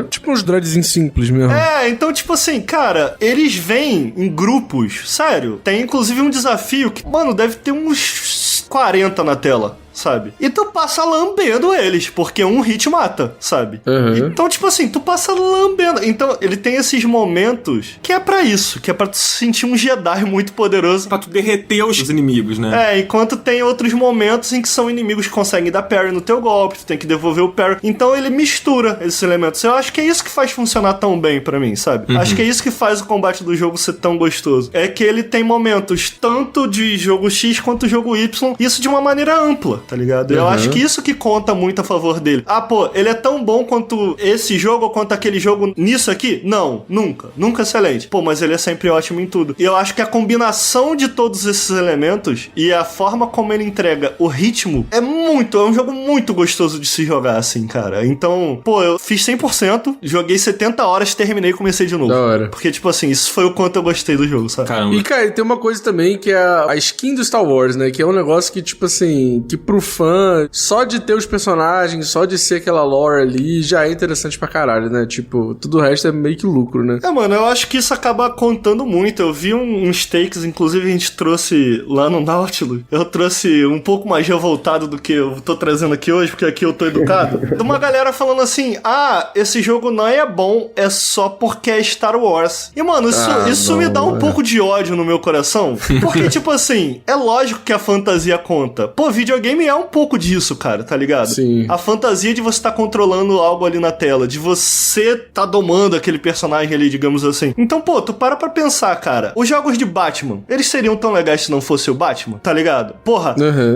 [SPEAKER 2] Tipo uns droidzinhos simples mesmo.
[SPEAKER 4] Então, tipo assim, cara, eles vêm em grupos, sério. Tem inclusive um desafio que, mano, deve ter uns 40 na tela, sabe? E tu passa lambendo eles, porque um hit mata, sabe? Então, tipo assim, tu passa lambendo. Então, ele tem esses momentos que é pra isso, que é pra tu sentir um Jedi muito poderoso.
[SPEAKER 1] Pra tu derreter os inimigos, né?
[SPEAKER 4] Enquanto tem outros momentos em que são inimigos que conseguem dar parry no teu golpe, tu tem que devolver o parry. Então, ele mistura esses elementos. Eu acho que é isso que faz funcionar tão bem pra mim, sabe? Acho que é isso que faz o combate do jogo ser tão gostoso. É que ele tem momentos tanto de jogo X quanto jogo Y, isso de uma maneira ampla, tá ligado? Eu acho que isso que conta muito a favor dele. Ele é tão bom quanto esse jogo ou quanto aquele jogo nisso aqui? Não, nunca. Nunca excelente. Mas ele é sempre ótimo em tudo. E eu acho que a combinação de todos esses elementos e a forma como ele entrega o ritmo é um jogo muito gostoso de se jogar, assim, cara. Então, eu fiz 100%, joguei 70 horas, terminei e comecei de novo.
[SPEAKER 2] Da hora.
[SPEAKER 4] Porque, tipo assim, isso foi o quanto eu gostei do jogo, sabe?
[SPEAKER 1] Caramba.
[SPEAKER 2] E, cara, tem uma coisa também que é a skin do Star Wars, né? Que é um negócio que, tipo assim, que pro fã, só de ter os personagens, só de ser aquela lore ali, já é interessante pra caralho, né? Tipo, tudo o resto é meio que lucro, né?
[SPEAKER 4] Mano, eu acho que isso acaba contando muito. Eu vi uns takes, inclusive a gente trouxe lá no Nautilus. Eu trouxe um pouco mais revoltado do que eu tô trazendo aqui hoje, porque aqui eu tô educado. De uma galera falando assim, esse jogo não é bom, é só porque é Star Wars. E, mano, isso me dá um pouco de ódio no meu coração. Porque, tipo assim, é lógico que a fantasia conta. Videogame é um pouco disso, cara, tá ligado?
[SPEAKER 2] Sim.
[SPEAKER 4] A fantasia de você estar controlando algo ali na tela, de você tá domando aquele personagem ali, digamos assim. Então, tu para pra pensar, cara. Os jogos de Batman, eles seriam tão legais se não fosse o Batman, tá ligado?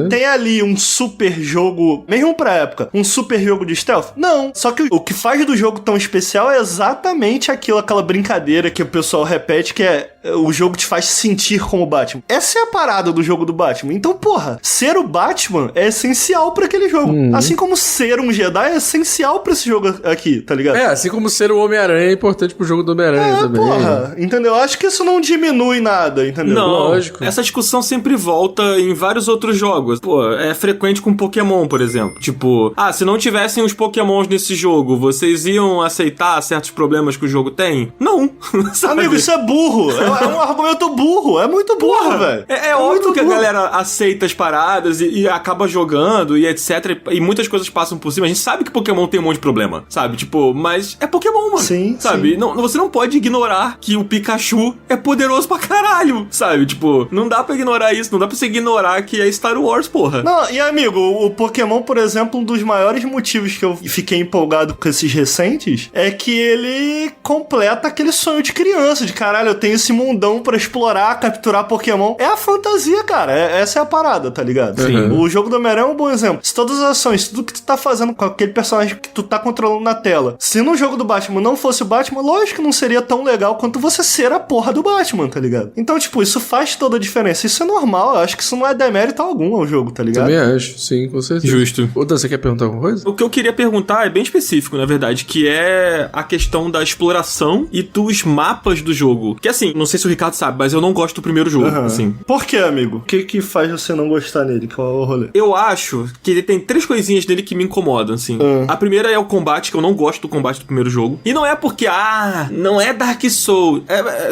[SPEAKER 4] Tem ali um super jogo, mesmo pra época, um super jogo de stealth? Não. Só que o que faz do jogo tão especial é exatamente aquela brincadeira que o pessoal repete, que é o jogo te faz sentir como o Batman. Essa é a parada do jogo do Batman. Então, porra, ser o Batman é essencial pra aquele jogo. Assim como ser um Jedi é essencial pra esse jogo aqui, tá ligado?
[SPEAKER 2] Assim como ser o Homem-Aranha é importante pro jogo do Homem-Aranha também.
[SPEAKER 4] Porra, entendeu? Eu acho que isso não diminui nada, entendeu?
[SPEAKER 1] Não,
[SPEAKER 2] Lógico.
[SPEAKER 1] essa discussão sempre volta em vários outros jogos. Pô, é frequente com Pokémon, por exemplo. Tipo, se não tivessem os Pokémons nesse jogo, vocês iam aceitar certos problemas que o jogo tem? Não. Sabe?
[SPEAKER 4] Amigo, isso é burro. É um argumento burro. É muito burro, velho.
[SPEAKER 1] É óbvio que a galera aceita as paradas e acaba jogando e etc. E muitas coisas passam por cima. A gente sabe que Pokémon tem um monte de problema, sabe? Tipo, mas é Pokémon, mano.
[SPEAKER 4] Sim,
[SPEAKER 1] sabe?
[SPEAKER 4] sim.
[SPEAKER 1] Não, você não pode ignorar que o Pikachu é poderoso pra caralho, sabe? Tipo, não dá pra ignorar isso. Não dá pra você ignorar que é Star Wars, porra.
[SPEAKER 4] Não, e amigo, o Pokémon, por exemplo, um dos maiores motivos que eu fiquei empolgado com esses recentes é que ele completa aquele sonho de criança, de caralho, eu tenho esse mundão pra explorar, capturar Pokémon. É a fantasia, cara. Essa é a parada, tá ligado?
[SPEAKER 2] Sim.
[SPEAKER 4] O jogo do Homem-Aranha é um bom exemplo. Se todas as ações, tudo que tu tá fazendo com aquele personagem que tu tá controlando na tela, se no jogo do Batman não fosse o Batman, lógico que não seria tão legal quanto você ser a porra do Batman, tá ligado? Então, tipo, isso faz toda a diferença. Isso é normal, eu acho que isso não é demérito algum ao jogo, tá ligado?
[SPEAKER 2] Também acho, sim, com certeza.
[SPEAKER 1] Justo.
[SPEAKER 2] Outra, você quer perguntar alguma coisa?
[SPEAKER 1] O que eu queria perguntar é bem específico, na verdade, que é a questão da exploração e dos mapas do jogo. Que assim, não sei se o Ricardo sabe, mas eu não gosto do primeiro jogo, assim.
[SPEAKER 4] Por que, amigo? O que faz você não gostar nele? Qual é o rolê?
[SPEAKER 1] Eu acho que ele tem 3 coisinhas dele que me incomodam, assim. A primeira é o combate, que eu não gosto do combate do primeiro jogo. E não é porque, não é Dark Souls.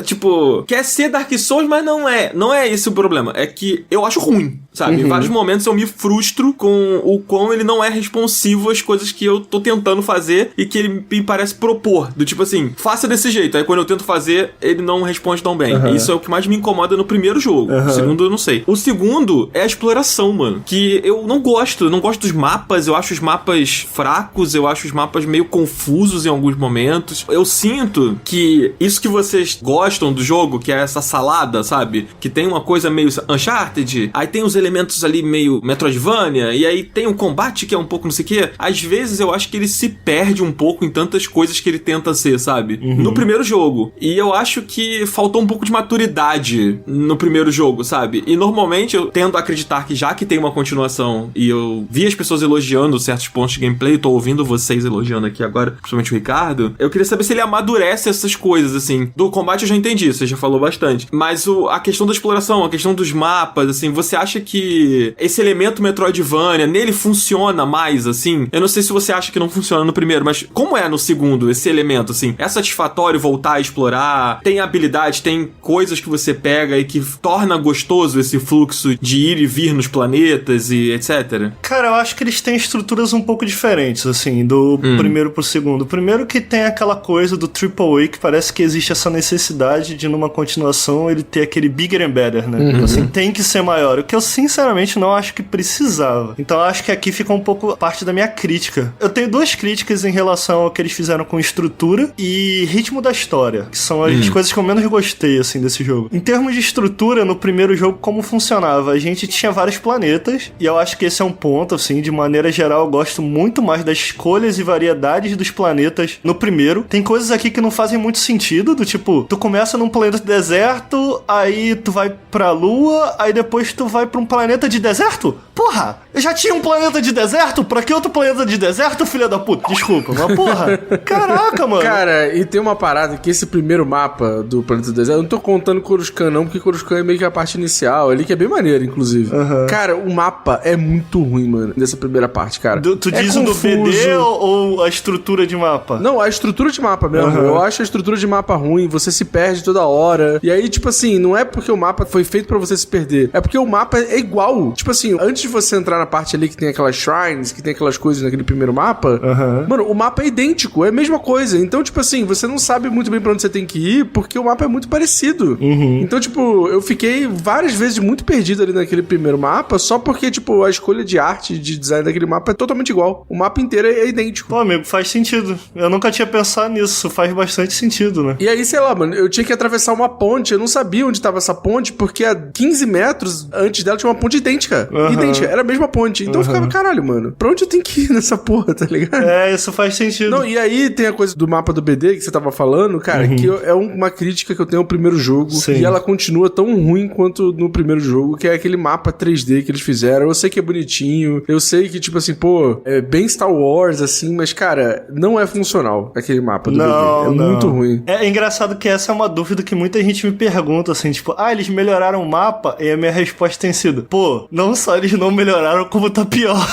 [SPEAKER 1] Tipo, quer ser Dark Souls, mas não é. Não é esse o problema. É que eu acho ruim, sabe? Em vários momentos eu me frustro com o quão ele não é responsivo às coisas que eu tô tentando fazer e que ele me parece propor. Do tipo assim, faça desse jeito. Aí quando eu tento fazer, ele não responde tão bem. Isso é o que mais me incomoda no primeiro jogo. O segundo eu não sei. O segundo é a exploração, mano. Que eu não gosto. Eu não gosto dos mapas. Eu acho os mapas fracos. Eu acho os mapas meio confusos em alguns momentos. Eu sinto que isso que vocês gostam do jogo, que é essa salada, sabe? Que tem uma coisa meio Uncharted. Aí tem os elementos ali meio Metroidvania. E aí tem o combate que é um pouco não sei o quê. Às vezes eu acho que ele se perde um pouco em tantas coisas que ele tenta ser, sabe? No primeiro jogo. E eu acho que faltou um pouco de maturidade no primeiro jogo, sabe? E normalmente eu tendo a acreditar que já que tem uma continuação e eu vi as pessoas elogiando certos pontos de gameplay, tô ouvindo vocês elogiando aqui agora, principalmente o Ricardo, eu queria saber se ele amadurece essas coisas, assim. Do combate eu já entendi, você já falou bastante. Mas a questão da exploração, a questão dos mapas, assim, você acha que esse elemento Metroidvania, nele funciona mais, assim? Eu não sei se você acha que não funciona no primeiro, mas como é no segundo, esse elemento, assim? É satisfatório voltar a explorar? Tem habilidade, tem coisas que você pega e que torna gostoso esse fluxo de ir e vir nos planetas e etc?
[SPEAKER 4] Cara, eu acho que eles têm estruturas um pouco diferentes, assim, do primeiro pro segundo. O primeiro que tem aquela coisa do AAA, que parece que existe essa necessidade de, numa continuação, ele ter aquele bigger and better, né? Assim, tem que ser maior. O que eu, sinceramente, não acho que precisava. Então, eu acho que aqui fica um pouco parte da minha crítica. Eu tenho 2 críticas em relação ao que eles fizeram com estrutura e ritmo da história, que são as coisas que eu menos gostei, assim, desse jogo. Em termos de estrutura, no primeiro jogo, como funcionava? A gente tinha vários planetas, e eu acho que esse é um ponto, assim, de maneira geral, eu gosto muito mais das escolhas e variedades dos planetas no primeiro. Tem coisas aqui que não fazem muito sentido, do tipo, tu começa num planeta de deserto, aí tu vai pra lua, aí depois tu vai pra um planeta de deserto? Porra, eu já tinha um planeta de deserto? Pra que outro planeta de deserto, filha da puta? Desculpa, mas porra, caraca, mano.
[SPEAKER 2] Cara, e tem uma parada que esse primeiro mapa do planeta do deserto, eu não tô contando Coruscant não, porque Coruscant é meio que a parte inicial ali, que é bem maneiro, inclusive. Cara, o mapa é muito ruim, mano, dessa primeira parte, cara.
[SPEAKER 4] Tu diz o do BD ou a estrutura de mapa?
[SPEAKER 2] Não, a estrutura de mapa mesmo. Eu acho a estrutura de mapa ruim, você se perde toda hora. E aí, tipo assim, não é porque o mapa foi feito pra você se perder, é porque o mapa é igual. Tipo assim, antes de você entrar na parte ali que tem aquelas shrines, que tem aquelas coisas naquele primeiro mapa, mano, o mapa é idêntico, é a mesma coisa. Então, tipo assim, você não sabe muito bem pra onde você tem que ir, porque o mapa é muito parecido. Então, tipo, eu fiquei várias vezes muito perdido ali naquele primeiro mapa, só porque, tipo, a escolha de arte, de design daquele mapa é totalmente igual. O mapa inteiro é idêntico.
[SPEAKER 4] Pô, amigo, faz sentido. Eu nunca tinha pensado nisso, faz bastante sentido, né?
[SPEAKER 2] E aí, sei lá, mano, eu tinha que atravessar uma ponte, eu não sabia onde tava essa ponte, porque a 15 metros antes dela tinha uma ponte idêntica. Idêntica, era a mesma ponte. Então eu ficava, caralho, mano, pra onde eu tenho que ir nessa porra, tá ligado?
[SPEAKER 4] Isso faz sentido.
[SPEAKER 2] Não, e aí tem a coisa do mapa do BD que você tava falando, cara, que é uma crítica que eu tenho ao primeiro jogo.
[SPEAKER 4] Sim.
[SPEAKER 2] E ela continua tão ruim quanto no primeiro jogo, que é aquele mapa 3D que eles fizeram. Eu sei que é bonitinho, eu sei que, tipo assim, pô, é bem Star Wars, assim, mas, cara, não é funcional aquele mapa do BD. É muito ruim.
[SPEAKER 4] É engraçado que essa é uma dúvida que muita gente me pergunta, assim, tipo, eles melhoraram o mapa? E a minha resposta tem sido, pô, não só eles não melhoraram, como tá pior.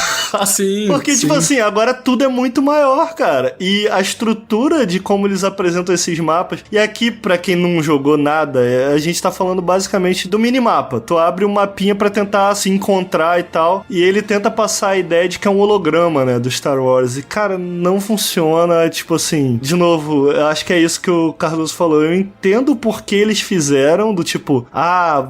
[SPEAKER 2] Sim.
[SPEAKER 4] Porque, tipo assim, agora tudo é muito maior, cara. E a estrutura de como eles apresentam esses mapas. E aqui, pra quem não jogou nada, a gente tá falando basicamente do minimapa. Tu abre um mapinha pra tentar se encontrar e tal. E ele tenta passar a ideia de que é um holograma, né, do Star Wars. E, cara, não funciona. Tipo assim, de novo, eu acho que é isso que o Cardoso falou. Eu entendo por que eles fizeram, do tipo,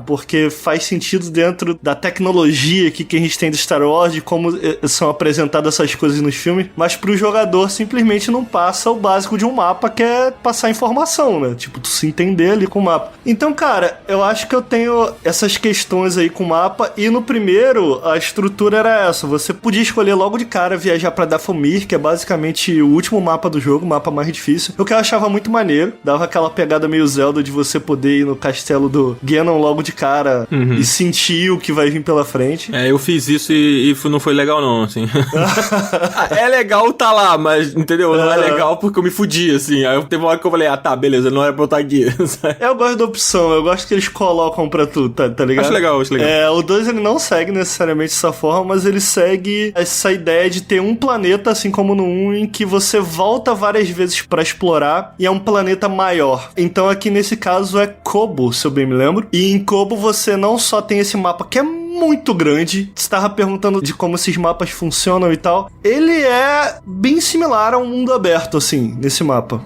[SPEAKER 4] porque faz sentido dentro da tecnologia aqui que a gente tem do Star Wars, de como são apresentadas essas coisas nos filmes, mas pro jogador simplesmente não passa o básico de um mapa, que é passar informação, né? Tipo, tu se entender ali com o mapa. Então, cara, eu acho que eu tenho essas questões aí com o mapa, e no primeiro, a estrutura era essa. Você podia escolher logo de cara viajar pra Dathomir, que é basicamente o último mapa do jogo, o mapa mais difícil, o que eu achava muito maneiro. Dava aquela pegada meio Zelda de você poder ir no castelo do Ganon logo de cara e sentir o que vai vir pela frente.
[SPEAKER 1] Eu fiz isso e não foi legal não, assim. É legal tá lá, mas, entendeu? Não é legal porque eu me fudi, assim. Aí teve uma hora que eu falei, tá, beleza, não era pra eu estar aqui.
[SPEAKER 4] Eu gosto da opção, eu gosto que eles colocam pra tu, tá ligado?
[SPEAKER 1] Acho legal.
[SPEAKER 4] O 2 ele não segue necessariamente essa forma, mas ele segue essa ideia de ter um planeta, assim como no 1, em que você volta várias vezes pra explorar e é um planeta maior. Então aqui nesse caso é Koboh, se eu bem me lembro. E em Koboh você não só tem esse mapa que é muito grande. Você estava perguntando de como esses mapas funcionam e tal. Ele é bem similar a um mundo aberto, assim, nesse mapa.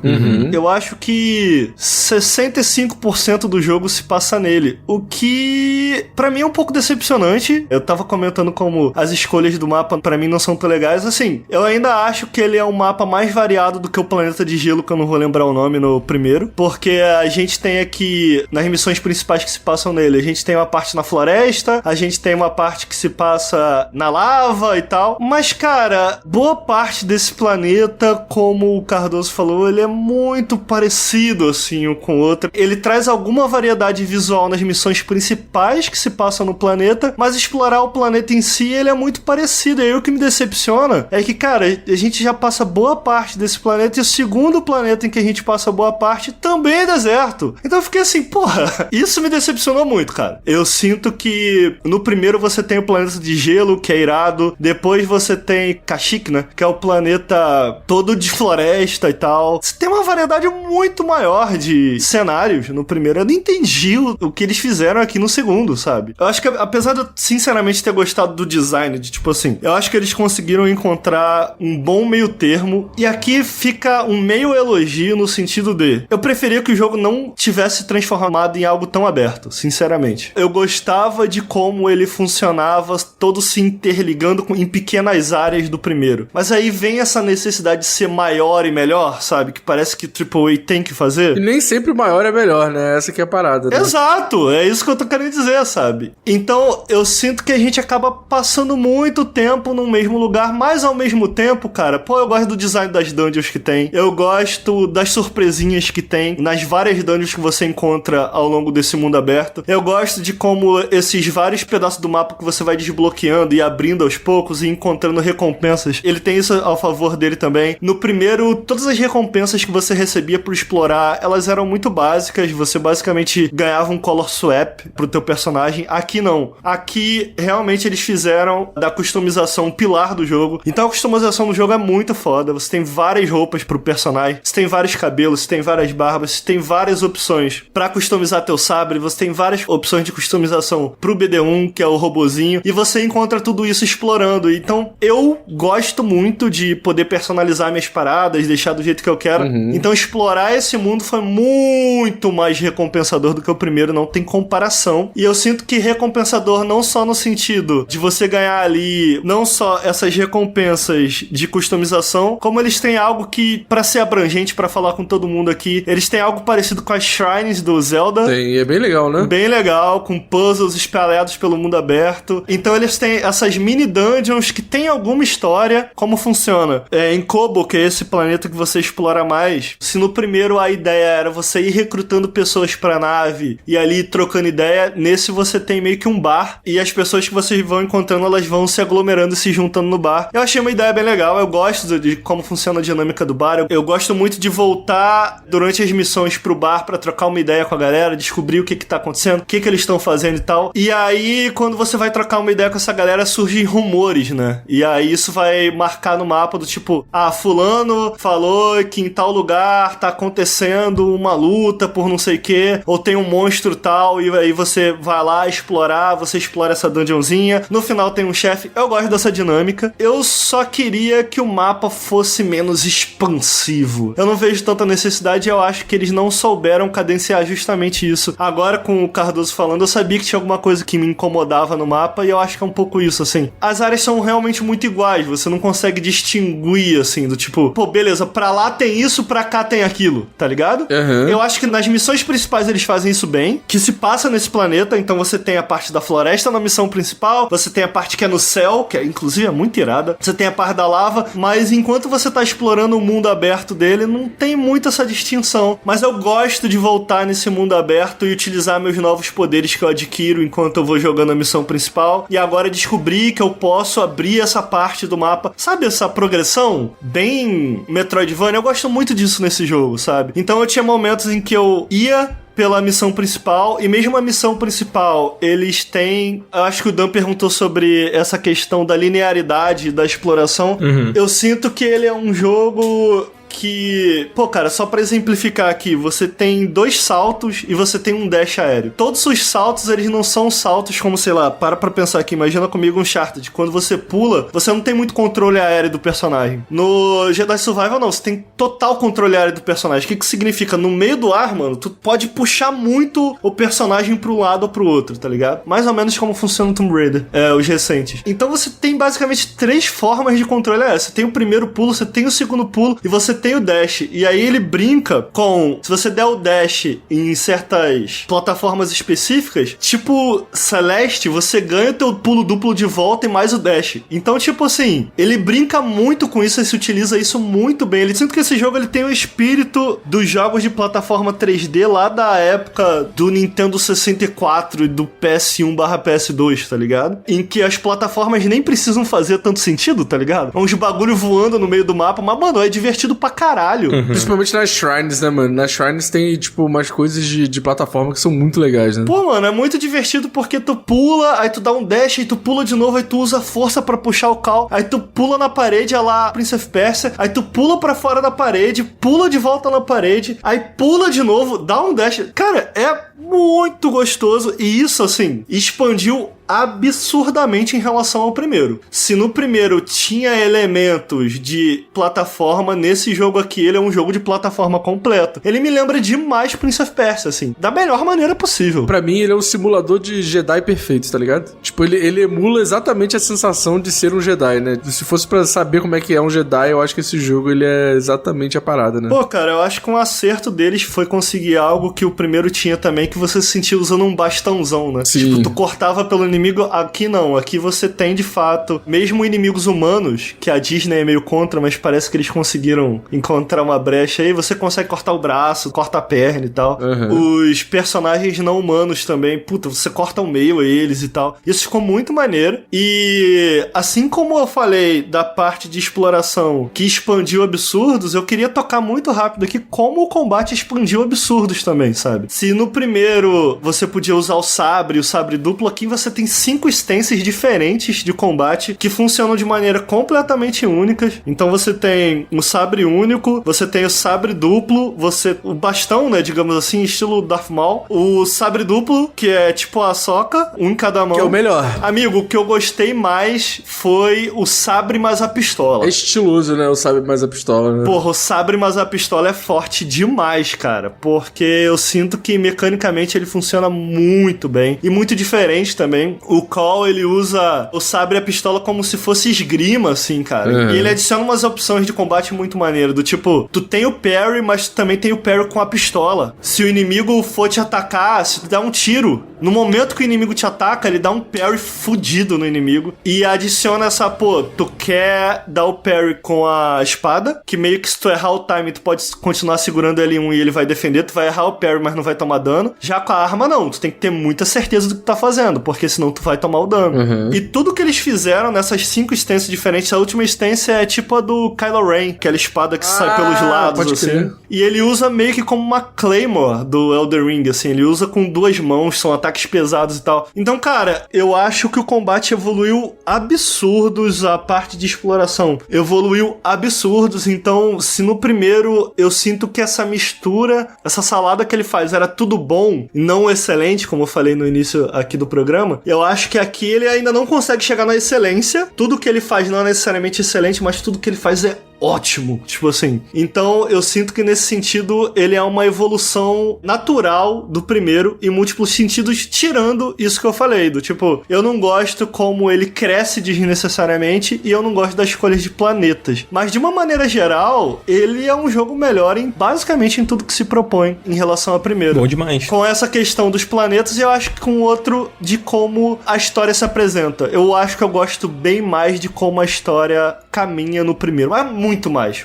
[SPEAKER 4] Eu acho que 65% do jogo se passa nele. O que, pra mim, é um pouco decepcionante. Eu tava comentando como as escolhas do mapa, pra mim, não são tão legais. Assim, eu ainda acho que ele é um mapa mais variado do que o Planeta de Gelo, que eu não vou lembrar o nome no primeiro. Porque a gente tem aqui, nas missões principais que se passam nele, a gente tem uma parte na floresta, a gente tem uma parte que se passa na lava e tal. Mas, cara, boa parte desse planeta, como o Cardoso falou, ele é muito parecido, assim, um com o outro. Ele traz alguma variedade visual nas missões principais que se passam no planeta, mas explorar o planeta em si, ele é muito parecido. E aí o que me decepciona é que, cara, a gente já passa boa parte desse planeta e o segundo planeta em que a gente passa boa parte também é deserto. Então eu fiquei assim, porra, isso me decepcionou muito, cara. Eu sinto que no primeiro você tem o planeta de gelo, que é irado. Depois você tem Kashyyyk, né? Que é o planeta todo de floresta e tal. Você tem uma variedade muito maior de cenários no primeiro. Eu não entendi o que eles fizeram aqui no segundo, sabe? Eu acho que, apesar de eu sinceramente ter gostado do design, de tipo assim, eu acho que eles conseguiram encontrar um bom meio termo. E aqui fica um meio elogio no sentido de, eu preferia que o jogo não tivesse transformado em algo tão aberto, sinceramente. Eu gostava de como ele funcionava, todo se interligando em pequenas áreas do primeiro. Mas aí vem essa necessidade de ser maior e melhor, sabe? Que parece que AAA tem que fazer.
[SPEAKER 2] E nem sempre o maior é melhor, né? Essa que é a parada, né?
[SPEAKER 4] Exato! É isso que eu tô querendo dizer, sabe? Então, eu sinto que a gente acaba passando muito tempo no mesmo lugar, mas ao mesmo tempo, cara, pô, eu gosto do design das dungeons que tem, eu gosto das surpresinhas que tem nas várias dungeons que você encontra ao longo desse mundo aberto. Eu gosto de como esses vários pedaços do mapa que você vai desbloqueando e abrindo aos poucos e encontrando recompensas, ele tem isso ao favor dele também. No primeiro, todas as recompensas que você recebia por explorar, elas eram muito básicas, você basicamente ganhava um color swap pro teu personagem. Aqui não. Aqui, realmente, eles fizeram da customização um pilar do jogo. Então a customização do jogo é muito foda. Você tem várias roupas pro personagem, você tem vários cabelos, você tem várias barbas, você tem várias opções pra customizar teu sabre, você tem várias opções de customização pro BD1, que é o robozinho, e você encontra tudo isso explorando. Então, eu gosto muito de poder personalizar minhas paradas, deixar do jeito que eu quero. Então, explorar esse mundo foi muito mais recompensador do que o primeiro, não tem comparação. E eu sinto que recompensador não só no sentido de você ganhar ali, não só essas recompensas de customização, como eles têm algo que, pra ser abrangente, pra falar com todo mundo aqui, eles têm algo parecido com as shrines do Zelda.
[SPEAKER 2] Tem, e é bem legal, né?
[SPEAKER 4] Bem legal, com puzzles espalhados pelo mundo aberto. Então eles têm essas mini dungeons que tem alguma história. Como funciona? Em Kobo, que é esse planeta que você explora mais, se no primeiro a ideia era você ir recrutando pessoas pra nave e ali trocando ideia, nesse você tem meio que um bar e as pessoas que vocês vão encontrando, elas vão se aglomerando e se juntando no bar. Eu achei uma ideia bem legal, eu gosto de como funciona a dinâmica do bar, eu gosto muito de voltar durante as missões pro bar pra trocar uma ideia com a galera, descobrir o que tá acontecendo, o que eles estão fazendo e tal. E aí, quando você vai trocar uma ideia com essa galera, surgem rumores, né? E aí isso vai marcar no mapa do tipo, fulano falou que em tal lugar tá acontecendo uma luta por não sei o que, ou tem um monstro tal, e aí você vai lá explorar, você explora essa dungeonzinha, no final tem um chefe. Eu gosto dessa dinâmica. Eu só queria que o mapa fosse menos expansivo. Eu não vejo tanta necessidade e eu acho que eles não souberam cadenciar justamente isso. Agora, com o Cardoso falando, eu sabia que tinha alguma coisa que me incomodava no mapa e eu acho que é um pouco isso, assim. As áreas são realmente muito iguais, você não consegue distinguir, assim, do tipo, pô, beleza, pra lá tem isso, pra cá tem aquilo, tá ligado?
[SPEAKER 2] Uhum.
[SPEAKER 4] Eu acho que nas missões principais eles fazem isso bem, que se passa nesse planeta, então você tem a parte da floresta na missão principal, você tem a parte que é no céu, que inclusive é muito irada, você tem a parte da lava, mas enquanto você tá explorando o mundo aberto dele, não tem muito essa distinção. Mas eu gosto de voltar nesse mundo aberto e utilizar meus novos poderes que eu adquiro enquanto eu vou jogando a missão principal, e agora descobri que eu posso abrir essa parte do mapa. Sabe essa progressão bem Metroidvania? Eu gosto muito disso nesse jogo, sabe? Então eu tinha momentos em que eu ia pela missão principal, e mesmo a missão principal, eles têm... Eu acho que o Dan perguntou sobre essa questão da linearidade da exploração. Eu sinto que ele é um jogo que... Pô, cara, só pra exemplificar aqui, você tem 2 saltos e você tem um dash aéreo. Todos os saltos, eles não são saltos como, sei lá, para pra pensar aqui, imagina comigo um Uncharted. Quando você pula, você não tem muito controle aéreo do personagem. No Jedi Survival, não, você tem total controle aéreo do personagem. O que que significa? No meio do ar, mano, tu pode puxar muito o personagem pro lado ou pro outro, tá ligado? Mais ou menos como funciona o Tomb Raider, os recentes. Então você tem basicamente 3 formas de controle aéreo. Você tem o primeiro pulo, você tem o segundo pulo e você tem o dash. E aí ele brinca com... Se você der o dash em certas plataformas específicas, tipo Celeste, você ganha o teu pulo duplo de volta e mais o dash. Então, tipo assim, ele brinca muito com isso e se utiliza isso muito bem. Ele sinto que esse jogo ele tem o espírito dos jogos de plataforma 3D lá da época do Nintendo 64 e do PS1/PS2, tá ligado? Em que as plataformas nem precisam fazer tanto sentido, tá ligado? É uns bagulho voando no meio do mapa, mas, mano, é divertido pra caralho.
[SPEAKER 2] Principalmente nas shrines, né, mano? Nas shrines tem, tipo, umas coisas de plataforma que são muito legais, né?
[SPEAKER 4] Pô, mano, é muito divertido porque tu pula, aí tu dá um dash, aí tu pula de novo, aí tu usa força pra puxar o cal, aí tu pula na parede, olha lá, Prince of Persia, aí tu pula pra fora da parede, pula de volta na parede, aí pula de novo, dá um dash. Cara, é muito gostoso e isso, assim, expandiu absurdamente em relação ao primeiro. Se no primeiro tinha elementos de plataforma, nesse jogo aqui ele é um jogo de plataforma completo. Ele me lembra demais Prince of Persia, assim, da melhor maneira possível.
[SPEAKER 2] Pra mim, ele é um simulador de Jedi perfeito, tá ligado? Tipo, ele emula exatamente a sensação de ser um Jedi, né? Se fosse pra saber como é que é um Jedi, eu acho que esse jogo, ele é exatamente a parada, né?
[SPEAKER 4] Pô, cara, eu acho que um acerto deles foi conseguir algo que o primeiro tinha também, que você se sentia usando um bastãozão, né?
[SPEAKER 2] Sim.
[SPEAKER 4] Tipo, tu cortava pelo inimigo, aqui não. Aqui você tem, de fato, mesmo inimigos humanos, que a Disney é meio contra, mas parece que eles conseguiram encontrar uma brecha aí, você consegue cortar o braço, corta a perna e tal. Os personagens não humanos também, puta, você corta o meio a eles e tal. Isso ficou muito maneiro. E assim como eu falei da parte de exploração que expandiu absurdos, eu queria tocar muito rápido aqui como o combate expandiu absurdos também, sabe? Se no primeiro você podia usar o sabre duplo, aqui você tem 5 stances diferentes de combate que funcionam de maneira completamente única. Então você tem o sabre único, você tem o sabre duplo, o bastão, né, digamos assim, estilo Darth Maul, o sabre duplo, que é tipo a Ahsoka, um em cada mão.
[SPEAKER 2] Que é o melhor.
[SPEAKER 4] Amigo, o que eu gostei mais foi o sabre mais a pistola.
[SPEAKER 2] É estiloso, né, o sabre mais a pistola, né?
[SPEAKER 4] Porra, o sabre mais a pistola é forte demais, cara, porque eu sinto que mecanicamente ele funciona muito bem e muito diferente também. também, o Call, ele usa o sabre e a pistola como se fosse esgrima, assim, cara. E ele adiciona umas opções de combate muito maneiras, do tipo, tu tem o parry, mas tu também tem o parry com a pistola. Se o inimigo for te atacar, se tu der um tiro, no momento que o inimigo te ataca, ele dá um parry fudido no inimigo. E adiciona essa, tu quer dar o parry com a espada, que meio que se tu errar o time, tu pode continuar segurando L1 e ele vai defender, tu vai errar o parry, mas não vai tomar dano. Já com a arma, não. Tu tem que ter muita certeza do que tu tá fazendo, porque senão tu vai tomar o dano. E tudo que eles fizeram nessas 5 instâncias diferentes, a última instância é tipo a do Kylo Ren, aquela espada que sai pelos lados, assim. Crer. E ele usa meio que como uma Claymore do Elden Ring, assim. Ele usa com 2 mãos, são ataques pesados e tal. Então, cara, eu acho que o combate evoluiu absurdos, a parte de exploração evoluiu absurdos. Então, se no primeiro eu sinto que essa mistura, essa salada que ele faz era tudo bom e não excelente, como eu falei no início aqui do programa, eu acho que aqui ele ainda não consegue chegar na excelência. Tudo que ele faz não é necessariamente excelente, mas tudo que ele faz é ótimo, tipo assim. Então eu sinto que nesse sentido ele é uma evolução natural do primeiro em múltiplos sentidos, tirando isso que eu falei, do tipo, eu não gosto como ele cresce desnecessariamente e eu não gosto das escolhas de planetas, mas de uma maneira geral ele é um jogo melhor basicamente em tudo que se propõe em relação ao primeiro.
[SPEAKER 1] Bom demais.
[SPEAKER 4] Com essa questão dos planetas, eu acho que com outro de como a história se apresenta. Eu acho que eu gosto bem mais de como a história caminha no primeiro, mas muito mais.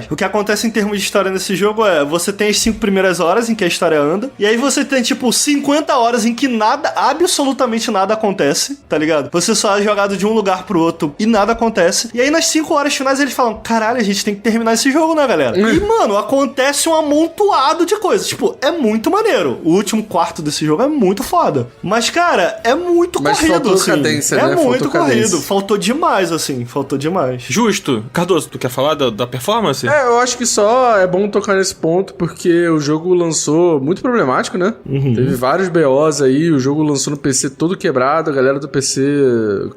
[SPEAKER 4] O que acontece em termos de história nesse jogo é, você tem as 5 primeiras horas em que a história anda, e aí você tem, tipo, 50 horas em que nada, absolutamente nada acontece, tá ligado? Você só é jogado de um lugar pro outro e nada acontece, e aí nas 5 horas finais eles falam, caralho, a gente tem que terminar esse jogo, né, galera? E, mano, acontece um amontoado de coisas, tipo, é muito maneiro. O último quarto desse jogo é muito foda. Mas, cara, é muito corrido, assim.
[SPEAKER 2] Cadência,
[SPEAKER 4] é
[SPEAKER 2] né?
[SPEAKER 4] muito corrido. Faltou demais, assim, faltou demais.
[SPEAKER 1] Justo. Cardoso, tu quer falar da performance?
[SPEAKER 2] Eu acho que só é bom tocar nesse ponto, porque o jogo lançou muito problemático, né? Teve vários BOs aí, o jogo lançou no PC todo quebrado, a galera do PC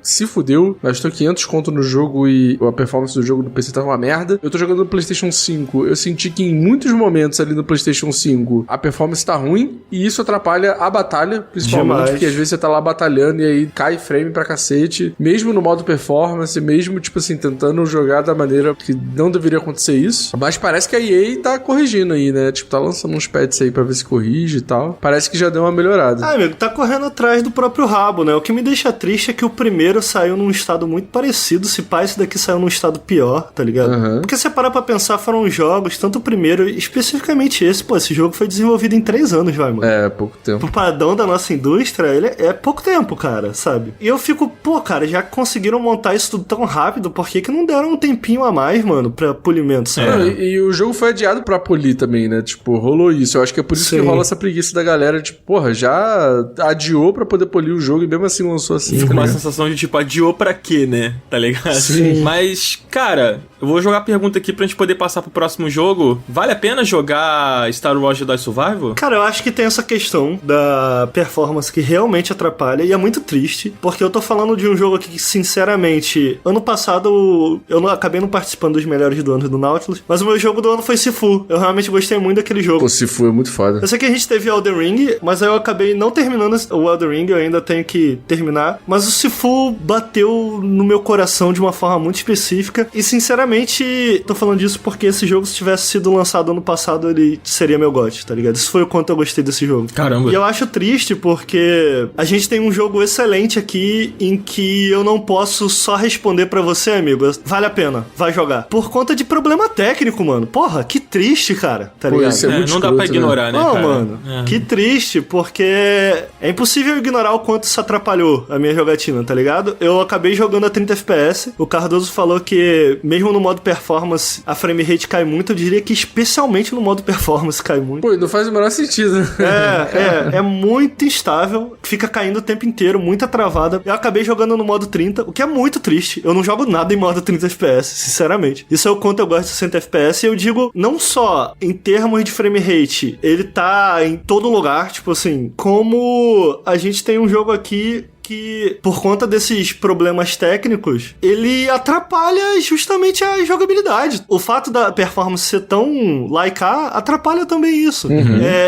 [SPEAKER 2] se fudeu, gastou 500 conto no jogo e a performance do jogo no PC tava uma merda. Eu tô jogando no PlayStation 5, eu senti que em muitos momentos ali no PlayStation 5 a performance tá ruim e isso atrapalha a batalha, principalmente, porque às vezes você tá lá batalhando e aí cai frame pra cacete, mesmo no modo performance, mesmo, tipo assim, tentando jogar da maneira que não deveria acontecer isso, mas parece que a EA tá corrigindo aí, né? Tipo, tá lançando uns patches aí pra ver se corrige e tal. Parece que já deu uma melhorada.
[SPEAKER 4] Amigo, tá correndo atrás do próprio rabo, né? O que me deixa triste é que o primeiro saiu num estado muito parecido, se pá, esse daqui saiu num estado pior, tá ligado? Porque se você parar pra pensar, foram jogos, tanto o primeiro, especificamente esse, esse jogo foi desenvolvido em 3 anos, vai, mano.
[SPEAKER 2] É, pouco tempo.
[SPEAKER 4] Pro padrão da nossa indústria, ele é pouco tempo, cara, sabe? E eu fico, cara, já conseguiram montar isso tudo tão rápido, por que não deram um tempinho a mais, mano, pra polimento, sabe?
[SPEAKER 2] E o jogo foi adiado pra polir também, né? Tipo, rolou isso. Eu acho que é por isso que rola essa preguiça da galera, tipo, já adiou pra poder polir o jogo e mesmo assim lançou assim.
[SPEAKER 1] Fica uma sensação de, tipo, adiou pra quê, né? Tá ligado?
[SPEAKER 2] Sim.
[SPEAKER 1] Mas, cara, eu vou jogar a pergunta aqui pra gente poder passar pro próximo jogo. Vale a pena jogar Star Wars Jedi Survival?
[SPEAKER 4] Cara, eu acho que tem essa questão da performance que realmente atrapalha e é muito triste, porque eu tô falando de um jogo aqui que, sinceramente, ano passado eu acabei não participando dos melhores do ano do Nautilus, mas o meu jogo do ano foi Sifu. Eu realmente gostei muito daquele jogo.
[SPEAKER 2] Pô, Sifu é muito foda.
[SPEAKER 4] Eu sei que a gente teve Elden Ring, mas aí eu acabei não terminando o Elden Ring, eu ainda tenho que terminar, mas o Sifu bateu no meu coração de uma forma muito específica e, sinceramente, tô falando disso porque esse jogo, se tivesse sido lançado ano passado, ele seria meu GOT, tá ligado? Isso foi o quanto eu gostei desse jogo.
[SPEAKER 1] Caramba.
[SPEAKER 4] E eu acho triste porque a gente tem um jogo excelente aqui em que eu não posso só responder pra você, amigo, vale a pena, vai jogar. Por conta de problema técnico, mano. Porra, que triste, cara, tá ligado?
[SPEAKER 2] Isso é muito
[SPEAKER 1] não
[SPEAKER 2] escroto,
[SPEAKER 1] dá pra ignorar, né,
[SPEAKER 4] não,
[SPEAKER 1] cara?
[SPEAKER 4] mano, que triste, porque é impossível ignorar o quanto isso atrapalhou a minha jogatina, tá ligado? Eu acabei jogando a 30 FPS, o Cardoso falou que mesmo no modo performance a frame rate cai muito, eu diria que especialmente no modo performance cai muito.
[SPEAKER 2] Pô, não faz o menor sentido, né?
[SPEAKER 4] É muito instável, fica caindo o tempo inteiro, muita travada. Eu acabei jogando no modo 30, o que é muito triste. Eu não jogo nada em modo 30 FPS, sinceramente. Isso é o quanto eu gosto de 60 FPS, e eu digo, não só em termos de frame rate, ele tá em todo lugar, tipo assim, como a gente tem um jogo aqui que, por conta desses problemas técnicos, ele atrapalha justamente a jogabilidade. O fato da performance ser tão laica atrapalha também isso.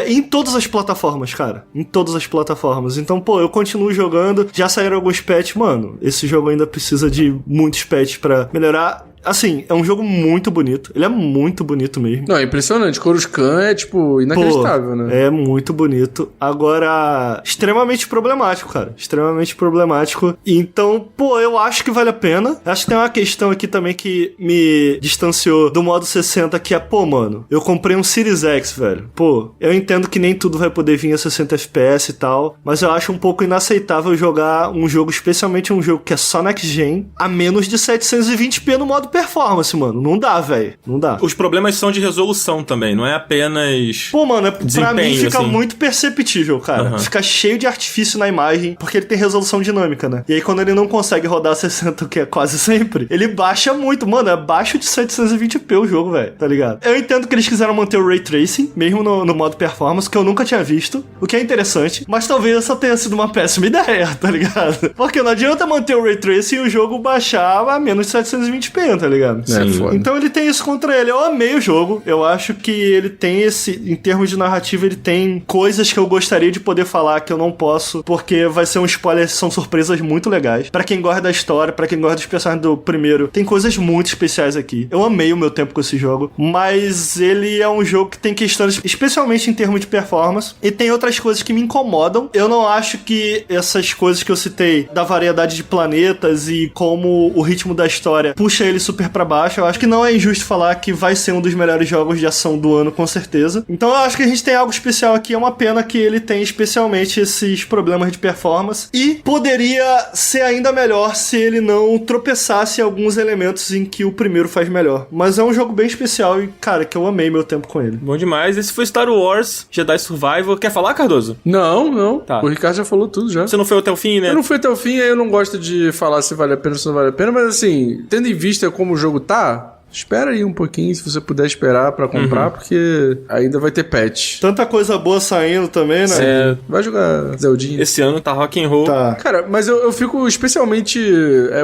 [SPEAKER 4] Em todas as plataformas, cara. Em todas as plataformas. Então, pô, eu continuo jogando. Já saíram alguns patches. Mano, esse jogo ainda precisa de muitos patches pra melhorar. Assim, é um jogo muito bonito. Ele é muito bonito mesmo.
[SPEAKER 2] Não, é impressionante. Coruscant é, tipo, inacreditável, né?
[SPEAKER 4] É muito bonito. Agora, extremamente problemático, cara. Extremamente problemático. Então, pô, eu acho que vale a pena. Acho que tem uma questão aqui também que me distanciou do modo 60, que é, pô, mano, eu comprei um Series X, velho. Pô, eu entendo que nem tudo vai poder vir a 60 FPS e tal, mas eu acho um pouco inaceitável jogar um jogo, especialmente um jogo que é só Next Gen, a menos de 720p no modo performance, mano. Não dá, velho. Não dá.
[SPEAKER 1] Os problemas são de resolução também, não é apenas...
[SPEAKER 4] Pô, mano, pra mim fica
[SPEAKER 1] assim.
[SPEAKER 4] muito perceptível, cara. Fica cheio de artifício na imagem, porque ele tem resolução dinâmica, né? E aí quando ele não consegue rodar 60, o que é quase sempre, ele baixa muito. Mano, é abaixo de 720p o jogo, velho. Tá ligado? Eu entendo que eles quiseram manter o Ray Tracing, mesmo no modo performance, que eu nunca tinha visto, o que é interessante, mas talvez essa tenha sido uma péssima ideia, tá ligado? Porque não adianta manter o Ray Tracing e o jogo baixar a menos de 720p, tá ligado?
[SPEAKER 2] Foda.
[SPEAKER 4] Então ele tem isso contra ele. Eu amei o jogo. Eu acho que ele tem esse... Em termos de narrativa, ele tem coisas que eu gostaria de poder falar que eu não posso, porque vai ser um spoiler, são surpresas muito legais. Pra quem gosta da história, pra quem gosta dos personagens do primeiro, tem coisas muito especiais aqui. Eu amei o meu tempo com esse jogo, mas ele é um jogo que tem questões, especialmente em termos de performance, e tem outras coisas que me incomodam. Eu não acho que essas coisas que eu citei, da variedade de planetas e como o ritmo da história puxa ele super pra baixo, eu acho que não é injusto falar que vai ser um dos melhores jogos de ação do ano, com certeza. Então eu acho que a gente tem algo especial aqui. É uma pena que ele tem especialmente esses problemas de performance, e poderia ser ainda melhor se ele não tropeçasse em alguns elementos em que o primeiro faz melhor. Mas é um jogo bem especial e, cara, que eu amei meu tempo com ele.
[SPEAKER 1] Bom demais. Esse foi Star Wars Jedi Survivor. Quer falar, Cardoso?
[SPEAKER 2] Não.
[SPEAKER 1] Tá.
[SPEAKER 2] O Ricardo já falou tudo já.
[SPEAKER 1] Você não foi até o fim, né?
[SPEAKER 2] Eu não fui até o fim, aí eu não gosto de falar se vale a pena ou se não vale a pena, mas assim, tendo em vista como o jogo tá, espera aí um pouquinho, se você puder esperar pra comprar, porque ainda vai ter patch.
[SPEAKER 4] Tanta coisa boa saindo também, né?
[SPEAKER 1] É,
[SPEAKER 2] Vai jogar Zeldinha.
[SPEAKER 1] esse ano tá rock and roll.
[SPEAKER 4] Tá.
[SPEAKER 2] Cara, mas eu fico especialmente...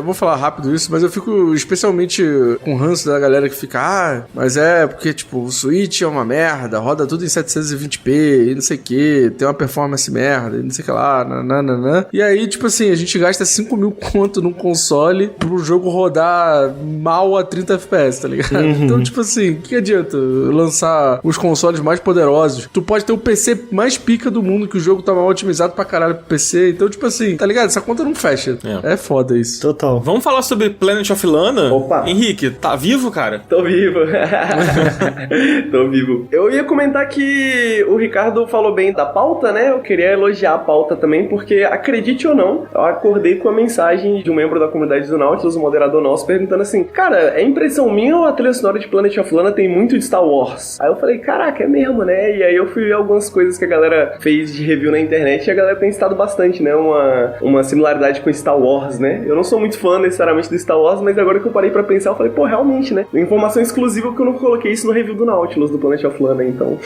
[SPEAKER 2] vou falar rápido isso, mas eu fico especialmente com ranço da galera que fica... mas é porque, tipo, o Switch é uma merda, roda tudo em 720p, e não sei o que, tem uma performance merda, e não sei o que lá, nananana. E aí, tipo assim, a gente gasta 5 mil conto num console pro jogo rodar mal a 30 FPS, tá ligado? Então, tipo assim, o que adianta lançar os consoles mais poderosos? Tu pode ter o PC mais pica do mundo, que o jogo tá mal otimizado pra caralho pro PC. Então, tipo assim, tá ligado? Essa conta não fecha. É foda isso.
[SPEAKER 4] Total.
[SPEAKER 1] Vamos falar sobre Planet of Lana?
[SPEAKER 3] Opa.
[SPEAKER 1] Henrique, tá vivo, cara?
[SPEAKER 3] Tô vivo. Tô vivo. Eu ia comentar que o Ricardo falou bem da pauta, né? Eu queria elogiar a pauta também, porque, acredite ou não, eu acordei com a mensagem de um membro da comunidade do Nautilus, um moderador nosso, perguntando assim: cara, é impressão minha ou a trilha sonora de Planet of Lana tem muito de Star Wars? Aí eu falei, caraca, é mesmo, né? E aí eu fui ver algumas coisas que a galera fez de review na internet, e a galera tem citado bastante, né? Uma similaridade com Star Wars, né? Eu não sou muito fã necessariamente do Star Wars, mas agora que eu parei pra pensar, eu falei, pô, realmente, né? Informação exclusiva que eu não coloquei isso no review do Nautilus, do Planet of Lana, então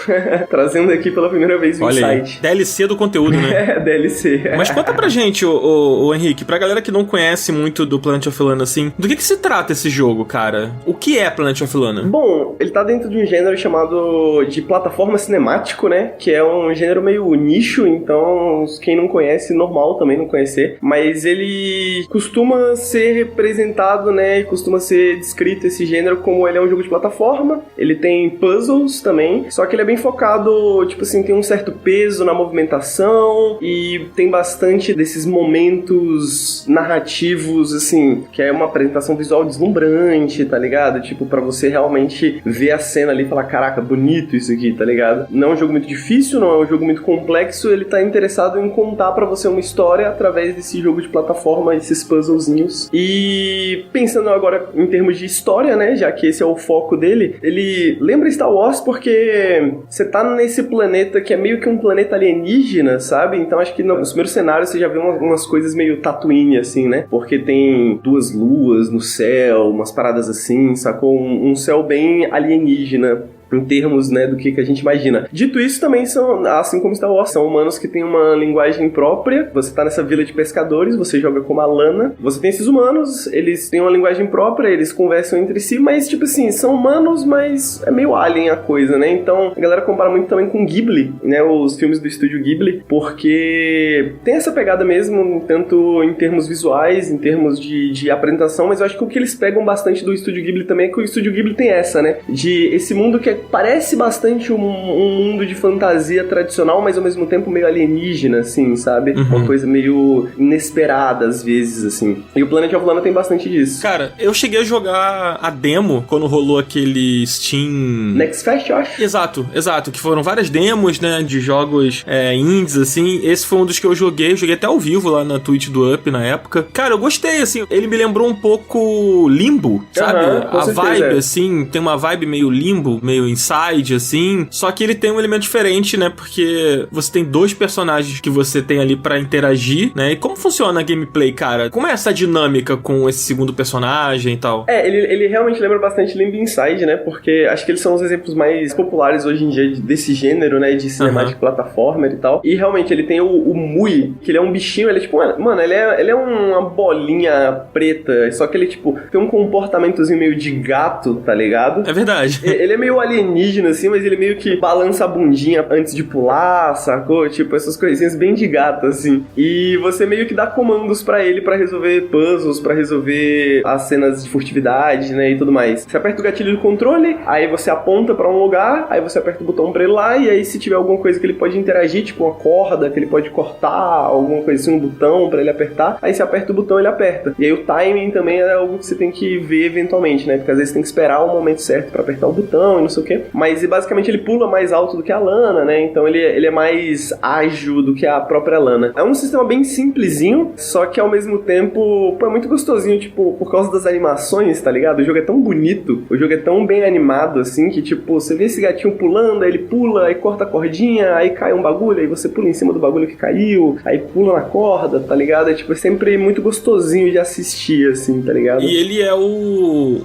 [SPEAKER 3] trazendo aqui pela primeira vez o
[SPEAKER 1] Olha aí,
[SPEAKER 3] insight.
[SPEAKER 1] DLC do conteúdo, né?
[SPEAKER 3] DLC.
[SPEAKER 1] Mas conta pra gente, o Henrique, pra galera que não conhece muito do Planet of Lana, assim, do que se trata esse jogo, cara? O que é Planet of Lana?
[SPEAKER 3] Bom, ele tá dentro de um gênero chamado de plataforma cinemático, né? Que é um gênero meio nicho, então quem não conhece, normal também não conhecer. Mas ele costuma ser representado, né? E costuma ser descrito esse gênero como ele é um jogo de plataforma. Ele tem puzzles também, só que ele é bem focado, tipo assim, tem um certo peso na movimentação e tem bastante desses momentos narrativos, assim, que é uma apresentação visual deslumbrante, tá ligado? Tipo, pra você realmente ver a cena ali e falar, caraca, bonito isso aqui, tá ligado? Não é um jogo muito difícil, não é um jogo muito complexo, ele tá interessado em contar pra você uma história através desse jogo de plataforma, esses puzzlezinhos. E pensando agora em termos de história, né, já que esse é o foco dele, ele lembra Star Wars porque você tá nesse planeta que é meio que um planeta alienígena, sabe? Então acho que nos primeiros cenários você já vê umas coisas meio Tatooine, assim, né? Porque tem 2 luas no céu, umas paradas assim, sacou? Um céu bem alienígena, em termos, né, do que a gente imagina. Dito isso, também são, assim como Star Wars, são humanos que têm uma linguagem própria. Você tá nessa vila de pescadores, você joga como a Lana. Você tem esses humanos, eles têm uma linguagem própria, eles conversam entre si, mas, tipo assim, são humanos, mas é meio alien a coisa, né? Então, a galera compara muito também com Ghibli, né, os filmes do estúdio Ghibli, porque tem essa pegada mesmo, tanto em termos visuais, em termos de apresentação, mas eu acho que o que eles pegam bastante do estúdio Ghibli também é que o estúdio Ghibli tem essa, né, de esse mundo que parece bastante um mundo de fantasia tradicional, mas ao mesmo tempo meio alienígena, assim, sabe? Uma coisa meio inesperada, às vezes, assim. E o Planet of Lana tem bastante disso.
[SPEAKER 1] Cara, eu cheguei a jogar a demo quando rolou aquele Steam...
[SPEAKER 3] Next Fest, eu acho.
[SPEAKER 1] Exato, que foram várias demos, né, de jogos indies, assim. Esse foi um dos que eu joguei até ao vivo lá na Twitch do Up na época. Cara, eu gostei, assim, ele me lembrou um pouco Limbo, sabe?
[SPEAKER 3] Com
[SPEAKER 1] a
[SPEAKER 3] certeza,
[SPEAKER 1] vibe, assim, tem uma vibe meio Limbo, meio Inside, assim, só que ele tem um elemento diferente, né, porque você tem 2 personagens que você tem ali pra interagir, né, e como funciona a gameplay, cara? Como é essa dinâmica com esse segundo personagem e tal?
[SPEAKER 3] Ele realmente lembra bastante Limbo Inside, né, porque acho que eles são os exemplos mais populares hoje em dia desse gênero, né, de cinemática plataforma e tal, e realmente ele tem o Mui, que ele é um bichinho, ele é tipo, mano, ele é uma bolinha preta, só que ele, tipo, tem um comportamentozinho meio de gato, tá ligado?
[SPEAKER 1] É verdade.
[SPEAKER 3] Ele é meio alienígena, assim, mas ele meio que balança a bundinha antes de pular, sacou? Tipo, essas coisinhas bem de gato, assim. E você meio que dá comandos pra ele pra resolver puzzles, pra resolver as cenas de furtividade, né, e tudo mais. Você aperta o gatilho do controle, aí você aponta pra um lugar, aí você aperta o botão pra ele lá, e aí se tiver alguma coisa que ele pode interagir, tipo uma corda que ele pode cortar, alguma coisa assim, um botão pra ele apertar, aí você aperta o botão, ele aperta. E aí o timing também é algo que você tem que ver eventualmente, né, porque às vezes você tem que esperar o momento certo pra apertar o botão e não sei o que. Mas basicamente ele pula mais alto do que a Lana, né, então ele é mais ágil do que a própria Lana. É um sistema bem simplesinho, só que ao mesmo tempo, pô, é muito gostosinho, tipo, por causa das animações, tá ligado? O jogo é tão bonito, o jogo é tão bem animado, assim, que tipo, você vê esse gatinho pulando, aí ele pula, aí corta a cordinha, aí cai um bagulho, aí você pula em cima do bagulho que caiu, aí pula na corda, tá ligado? É tipo, é sempre muito gostosinho de assistir, assim, tá ligado?
[SPEAKER 1] E ele é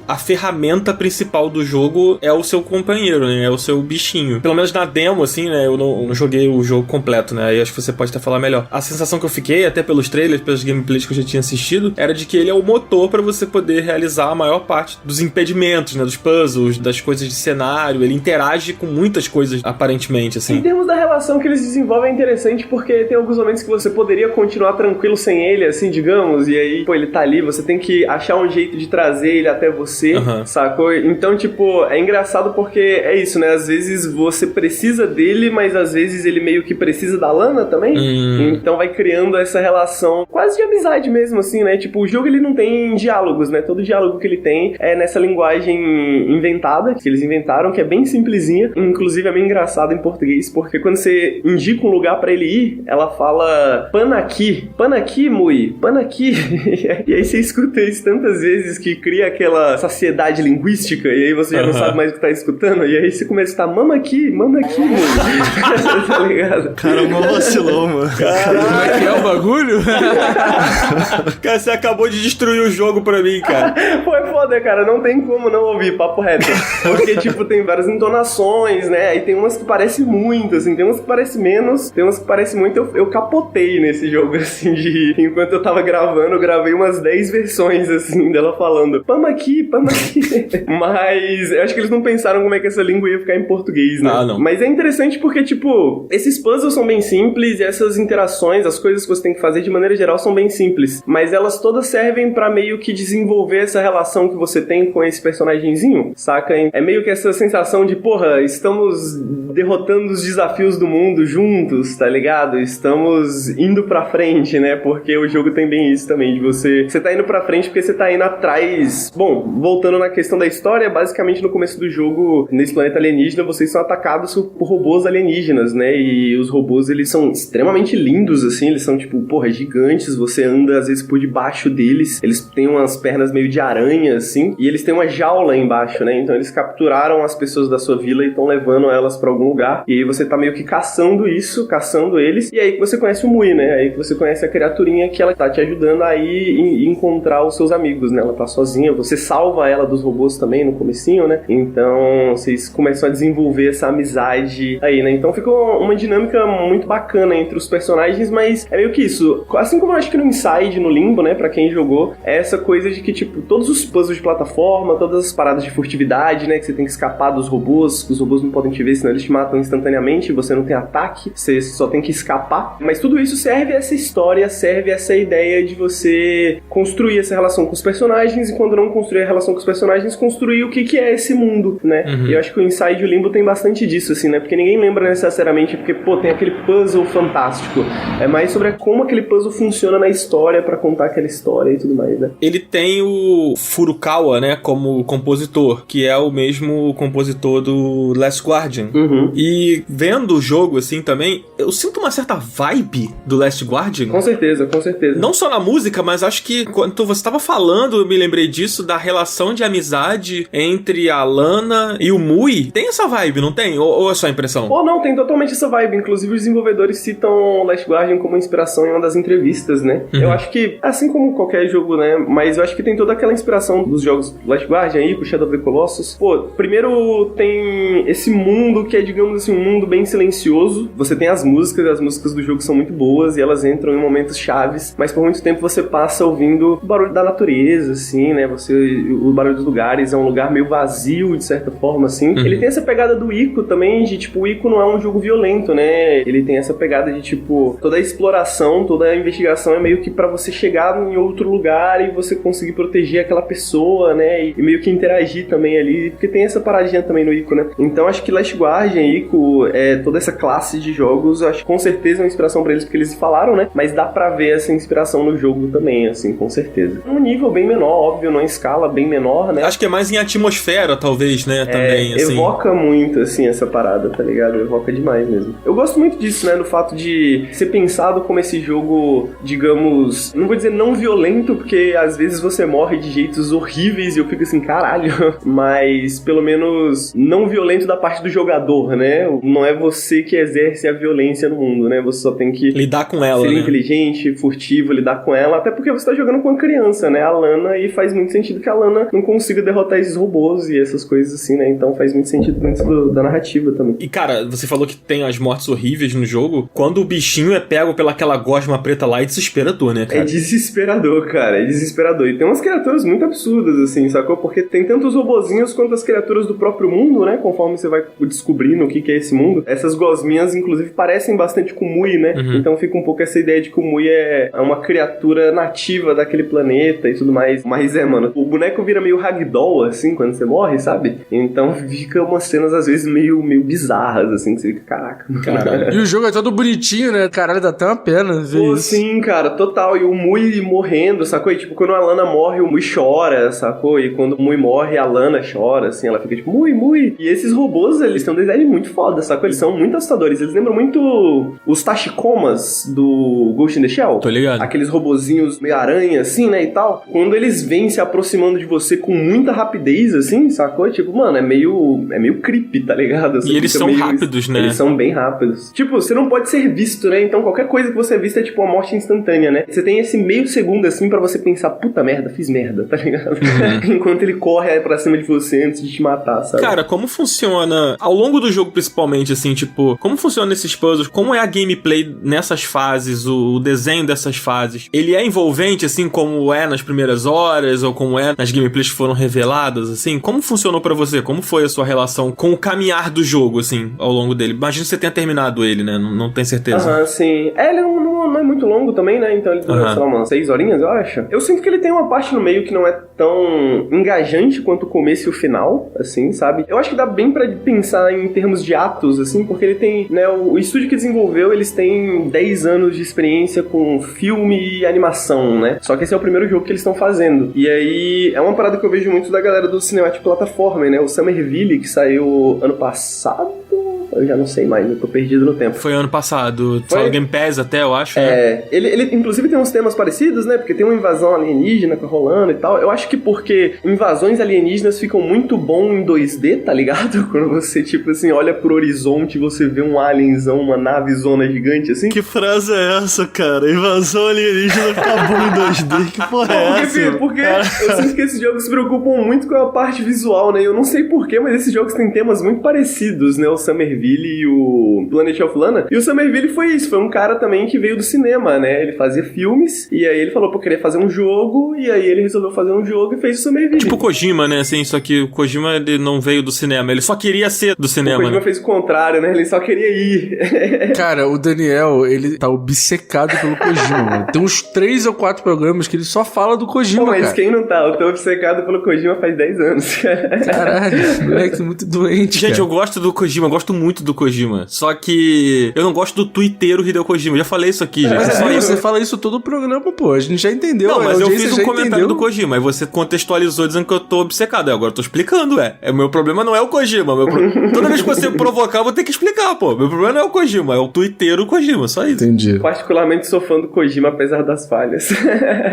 [SPEAKER 1] a ferramenta principal do jogo, é o seu companheiro, né? É o seu bichinho. Pelo menos na demo, assim, né? Eu não joguei o jogo completo, né? Aí acho que você pode até falar melhor. A sensação que eu fiquei, até pelos trailers, pelos gameplays que eu já tinha assistido, era de que ele é o motor pra você poder realizar a maior parte dos impedimentos, né? Dos puzzles, das coisas de cenário. Ele interage com muitas coisas, aparentemente, assim.
[SPEAKER 3] Em termos da relação que eles desenvolvem é interessante porque tem alguns momentos que você poderia continuar tranquilo sem ele, assim, digamos, e aí, pô, ele tá ali, você tem que achar um jeito de trazer ele até você, sacou? Então, tipo, é engraçado porque é isso, né? Às vezes você precisa dele, mas às vezes ele meio que precisa da Lana também. Então vai criando essa relação quase de amizade mesmo, assim, né? Tipo, o jogo ele não tem diálogos, né? Todo diálogo que ele tem é nessa linguagem inventada, que eles inventaram, que é bem simplesinha. Inclusive é bem engraçado em português, porque quando você indica um lugar pra ele ir, ela fala Panaqui, Mui, Panaqui. E aí você escuta isso tantas vezes que cria aquela saciedade linguística, e aí você já não sabe mais o que tá escutando, e aí você começa a escutar Mama aqui, Mui. Tá ligado?
[SPEAKER 4] Cara, mal vacilou, mano.
[SPEAKER 2] Como é que é o bagulho?
[SPEAKER 1] Cara, você acabou de destruir o jogo pra mim, cara.
[SPEAKER 3] Pô, é foda, cara, não tem como não ouvir, papo reto. Porque, tipo, tem várias entonações, né? Aí tem umas que parecem muito, assim, tem umas que parecem menos, tem umas que parecem muito. Eu capotei nesse jogo, assim, enquanto eu tava gravando, eu gravei umas 10 versões, assim, dela falando Pama aqui. Mas eu acho que eles não pensaram como é que essa língua ia ficar em português, né?
[SPEAKER 1] Não.
[SPEAKER 3] Mas é interessante porque, tipo, esses puzzles são bem simples e essas interações, as coisas que você tem que fazer de maneira geral são bem simples. Mas elas todas servem pra meio que desenvolver essa relação que você tem com esse personagemzinho, saca? É meio que essa sensação de, porra, estamos derrotando os desafios do mundo juntos, tá ligado? Estamos indo pra frente, né? Porque o jogo tem bem isso também, de você tá indo pra frente porque você tá indo atrás. Bom, voltando na questão da história, basicamente no começo do jogo, nesse planeta alienígena, vocês são atacados por robôs alienígenas, né? E os robôs, eles são extremamente lindos, assim, eles são, tipo, porra, gigantes, você anda às vezes por debaixo deles, eles têm umas pernas meio de aranha, assim, e eles têm uma jaula embaixo, né? Então eles capturaram as pessoas da sua vila e estão levando elas pra algum lugar, e aí você tá meio que caçando eles, e aí que você conhece o Mui, né? Aí que você conhece a criaturinha que ela tá te ajudando a ir encontrar os seus amigos, né? Ela tá sozinha, você salva ela dos robôs também no comecinho, né? Então vocês começam a desenvolver essa amizade aí, né? Então ficou uma dinâmica muito bacana entre os personagens, mas é meio que isso. Assim como eu acho que no Inside, no Limbo, né? Pra quem jogou, é essa coisa de que, tipo, todos os puzzles de plataforma, todas as paradas de furtividade, né? Que você tem que escapar dos robôs, que os robôs não podem te ver, senão eles te matam instantaneamente, você não tem ataque, você só tem que escapar. Mas tudo isso serve a essa história, serve a essa ideia de você construir essa relação com os personagens, e quando não construir a relação com os personagens, construir o que é esse mundo, né? E eu acho que o Inside e o Limbo tem bastante disso, assim, né? Porque ninguém lembra necessariamente porque, pô, tem aquele puzzle fantástico. É mais sobre como aquele puzzle funciona na história pra contar aquela história e tudo mais, né?
[SPEAKER 1] Ele tem o Furukawa, né, como compositor, que é o mesmo compositor do Last Guardian. E vendo o jogo, assim, também, eu sinto uma certa vibe do Last Guardian.
[SPEAKER 3] Com certeza, com certeza.
[SPEAKER 1] Não só na música, mas acho que quando você tava falando, eu me lembrei disso, da relação de amizade entre a Lana e o Mui. Tem essa vibe, não tem? Ou é só impressão?
[SPEAKER 3] Ou não, tem totalmente essa vibe. Inclusive, os desenvolvedores citam Last Guardian como inspiração em uma das entrevistas, né? Eu acho que, assim como qualquer jogo, né? Mas eu acho que tem toda aquela inspiração dos jogos Last Guardian aí, com Shadow of the Colossus. Pô, primeiro tem esse mundo que é, digamos assim, um mundo bem silencioso. Você tem as músicas do jogo são muito boas e elas entram em momentos chaves, mas por muito tempo você passa ouvindo o barulho da natureza, assim, né? O barulho dos lugares, é um lugar meio vazio, de certa forma, assim. Ele tem essa pegada do Ico também, de, tipo, o Ico não é um jogo violento, né? Ele tem essa pegada de, tipo, toda a exploração, toda a investigação é meio que pra você chegar em outro lugar e você conseguir proteger aquela pessoa, né? E meio que interagir também ali, porque tem essa paradinha também no Ico, né? Então acho que Last Guardian, Ico, toda essa classe de jogos, acho que com certeza é uma inspiração pra eles, porque eles falaram, né? Mas dá pra ver essa inspiração no jogo também, assim, com certeza. Um nível bem menor, óbvio, numa escala bem menor, né?
[SPEAKER 1] Acho que é mais em atmosfera, talvez, né? Também, assim.
[SPEAKER 3] Evoca muito, assim, essa parada, tá ligado? Evoca demais mesmo. Eu gosto muito disso, né? Do fato de ser pensado como esse jogo, digamos, não vou dizer não violento, porque às vezes você morre de jeitos horríveis e eu fico assim, caralho. Mas, pelo menos, não violento da parte do jogador, né? Não é você que exerce a violência no mundo, né? Você só tem que
[SPEAKER 1] lidar com ela,
[SPEAKER 3] ser
[SPEAKER 1] né?
[SPEAKER 3] inteligente, furtivo, lidar com ela, até porque você tá jogando com uma criança, né? A Lana, e faz muito sentido que a Lana não consiga derrotar esses robôs e essas coisas assim, né? Então faz muito sentido dentro da narrativa também.
[SPEAKER 1] E, cara, você falou que tem as mortes horríveis no jogo. Quando o bichinho é pego pelaquela gosma preta lá, é desesperador, né, cara?
[SPEAKER 3] É desesperador, cara. É desesperador. E tem umas criaturas muito absurdas, assim, sacou? Porque tem tanto os robozinhos quanto as criaturas do próprio mundo, né? Conforme você vai descobrindo o que é esse mundo. Essas gosminhas, inclusive, parecem bastante com o Mui, né? Então fica um pouco essa ideia de que o Mui é uma criatura nativa daquele planeta e tudo mais. Mas mano, o boneco vira meio ragdoll, assim, quando você morre, sabe? Então fica umas cenas, às vezes, meio bizarras, assim, que você fica, caraca.
[SPEAKER 2] E o jogo é todo bonitinho, né? Caralho, dá até uma pena ver
[SPEAKER 3] Pô,
[SPEAKER 2] isso.
[SPEAKER 3] sim, cara, total. E o Mui morrendo, sacou? E, tipo, quando a Lana morre, o Mui chora, sacou? E quando o Mui morre, a Lana chora, assim, ela fica tipo, Mui. E esses robôs, eles têm um design muito foda, sacou? Eles são muito assustadores. Eles lembram muito os Tachikomas do Ghost in the Shell.
[SPEAKER 1] Tô ligado.
[SPEAKER 3] Aqueles robozinhos meio aranha, assim, né, e tal. Quando eles vêm se aproximando de você com muita rapidez, assim, sacou? Tipo, mano, é meio creepy, tá ligado? Você
[SPEAKER 1] e eles são rápidos, né?
[SPEAKER 3] Eles são bem rápidos. Tipo, você não pode ser visto, né? Então qualquer coisa que você vista é tipo uma morte instantânea, né? Você tem esse meio segundo, assim, pra você pensar, puta merda, fiz merda, tá ligado? Enquanto ele corre pra cima de você antes de te matar, sabe?
[SPEAKER 1] Cara, como funciona, ao longo do jogo principalmente, assim, tipo, como funciona esses puzzles? Como é a gameplay nessas fases, o desenho dessas fases? Ele é envolvente, assim, como é nas primeiras horas, ou como é nas gameplays que foram reveladas, assim? Como funcionou pra você? Como foi a sua relação com o caminhar do jogo, assim, ao longo dele? Imagino que você tenha terminado ele, né? Não tenho certeza.
[SPEAKER 3] Sim. Ele não é muito longo também, né? Então ele dura, sei lá, umas 6 horinhas, eu acho. Eu sinto que ele tem uma parte no meio que não é tão engajante quanto o começo e o final, assim, sabe? Eu acho que dá bem pra pensar em termos de atos, assim, porque ele tem, né, o estúdio que desenvolveu, eles têm 10 anos de experiência com filme e animação, né? Só que esse é o primeiro jogo que eles estão fazendo. E aí, é uma parada que eu vejo muito da galera do Cinematic Platform, né? O Summerville, que saiu ano passado... Eu já não sei mais, eu tô perdido no tempo.
[SPEAKER 1] Foi ano passado. Só no Game Pass até, eu acho.
[SPEAKER 3] É, ele inclusive tem uns temas parecidos, né? Porque tem uma invasão alienígena rolando e tal. Eu acho que porque invasões alienígenas ficam muito bom em 2D, tá ligado? Quando você, tipo assim, olha pro horizonte e você vê um alienzão, uma navezona gigante, assim.
[SPEAKER 4] Que frase é essa, cara? Invasão alienígena fica bom em 2D? Que porra é essa?
[SPEAKER 3] Porque eu sinto que esses jogos se preocupam muito com a parte visual, né? Eu não sei porquê, mas esses jogos têm temas muito parecidos, né? O Somerville e o Planet of Lana. E o Somerville foi isso, foi um cara também que veio do cinema, né? Ele fazia filmes, e aí ele falou, pô, queria fazer um jogo, e aí ele resolveu fazer um jogo e fez o Somerville.
[SPEAKER 1] Tipo o Kojima, né? Assim, só que o Kojima ele não veio do cinema, ele só queria ser do cinema.
[SPEAKER 3] O Kojima
[SPEAKER 1] né?
[SPEAKER 3] fez o contrário, né? Ele só queria ir.
[SPEAKER 2] Cara, o Daniel, ele tá obcecado pelo Kojima, mano. Tem uns 3 ou 4 programas que ele só fala do Kojima,
[SPEAKER 3] Pô, mas
[SPEAKER 2] cara.
[SPEAKER 3] quem não tá? Eu tô obcecado pelo Kojima faz 10 anos.
[SPEAKER 2] Caralho, esse moleque é muito doente,
[SPEAKER 1] Gente,
[SPEAKER 2] cara.
[SPEAKER 1] eu gosto do Kojima, eu gosto muito do Kojima. Só que eu não gosto do twitteiro Hideo Kojima. Eu já falei isso aqui, gente.
[SPEAKER 2] Mas
[SPEAKER 1] É só isso.
[SPEAKER 2] você fala isso todo o programa, pô. A gente já entendeu.
[SPEAKER 1] Não,
[SPEAKER 2] a
[SPEAKER 1] mas eu
[SPEAKER 2] audiência
[SPEAKER 1] fiz
[SPEAKER 2] já
[SPEAKER 1] um comentário
[SPEAKER 2] entendeu.
[SPEAKER 1] do Kojima, aí você contextualizou dizendo que eu tô obcecado. Agora eu tô explicando, O meu problema não é o Kojima. Toda vez que você provocar, eu vou ter que explicar, pô. Meu problema não é o Kojima, é o twitteiro Kojima, só isso.
[SPEAKER 2] Entendi.
[SPEAKER 3] Particularmente sou fã do Kojima, apesar das falhas.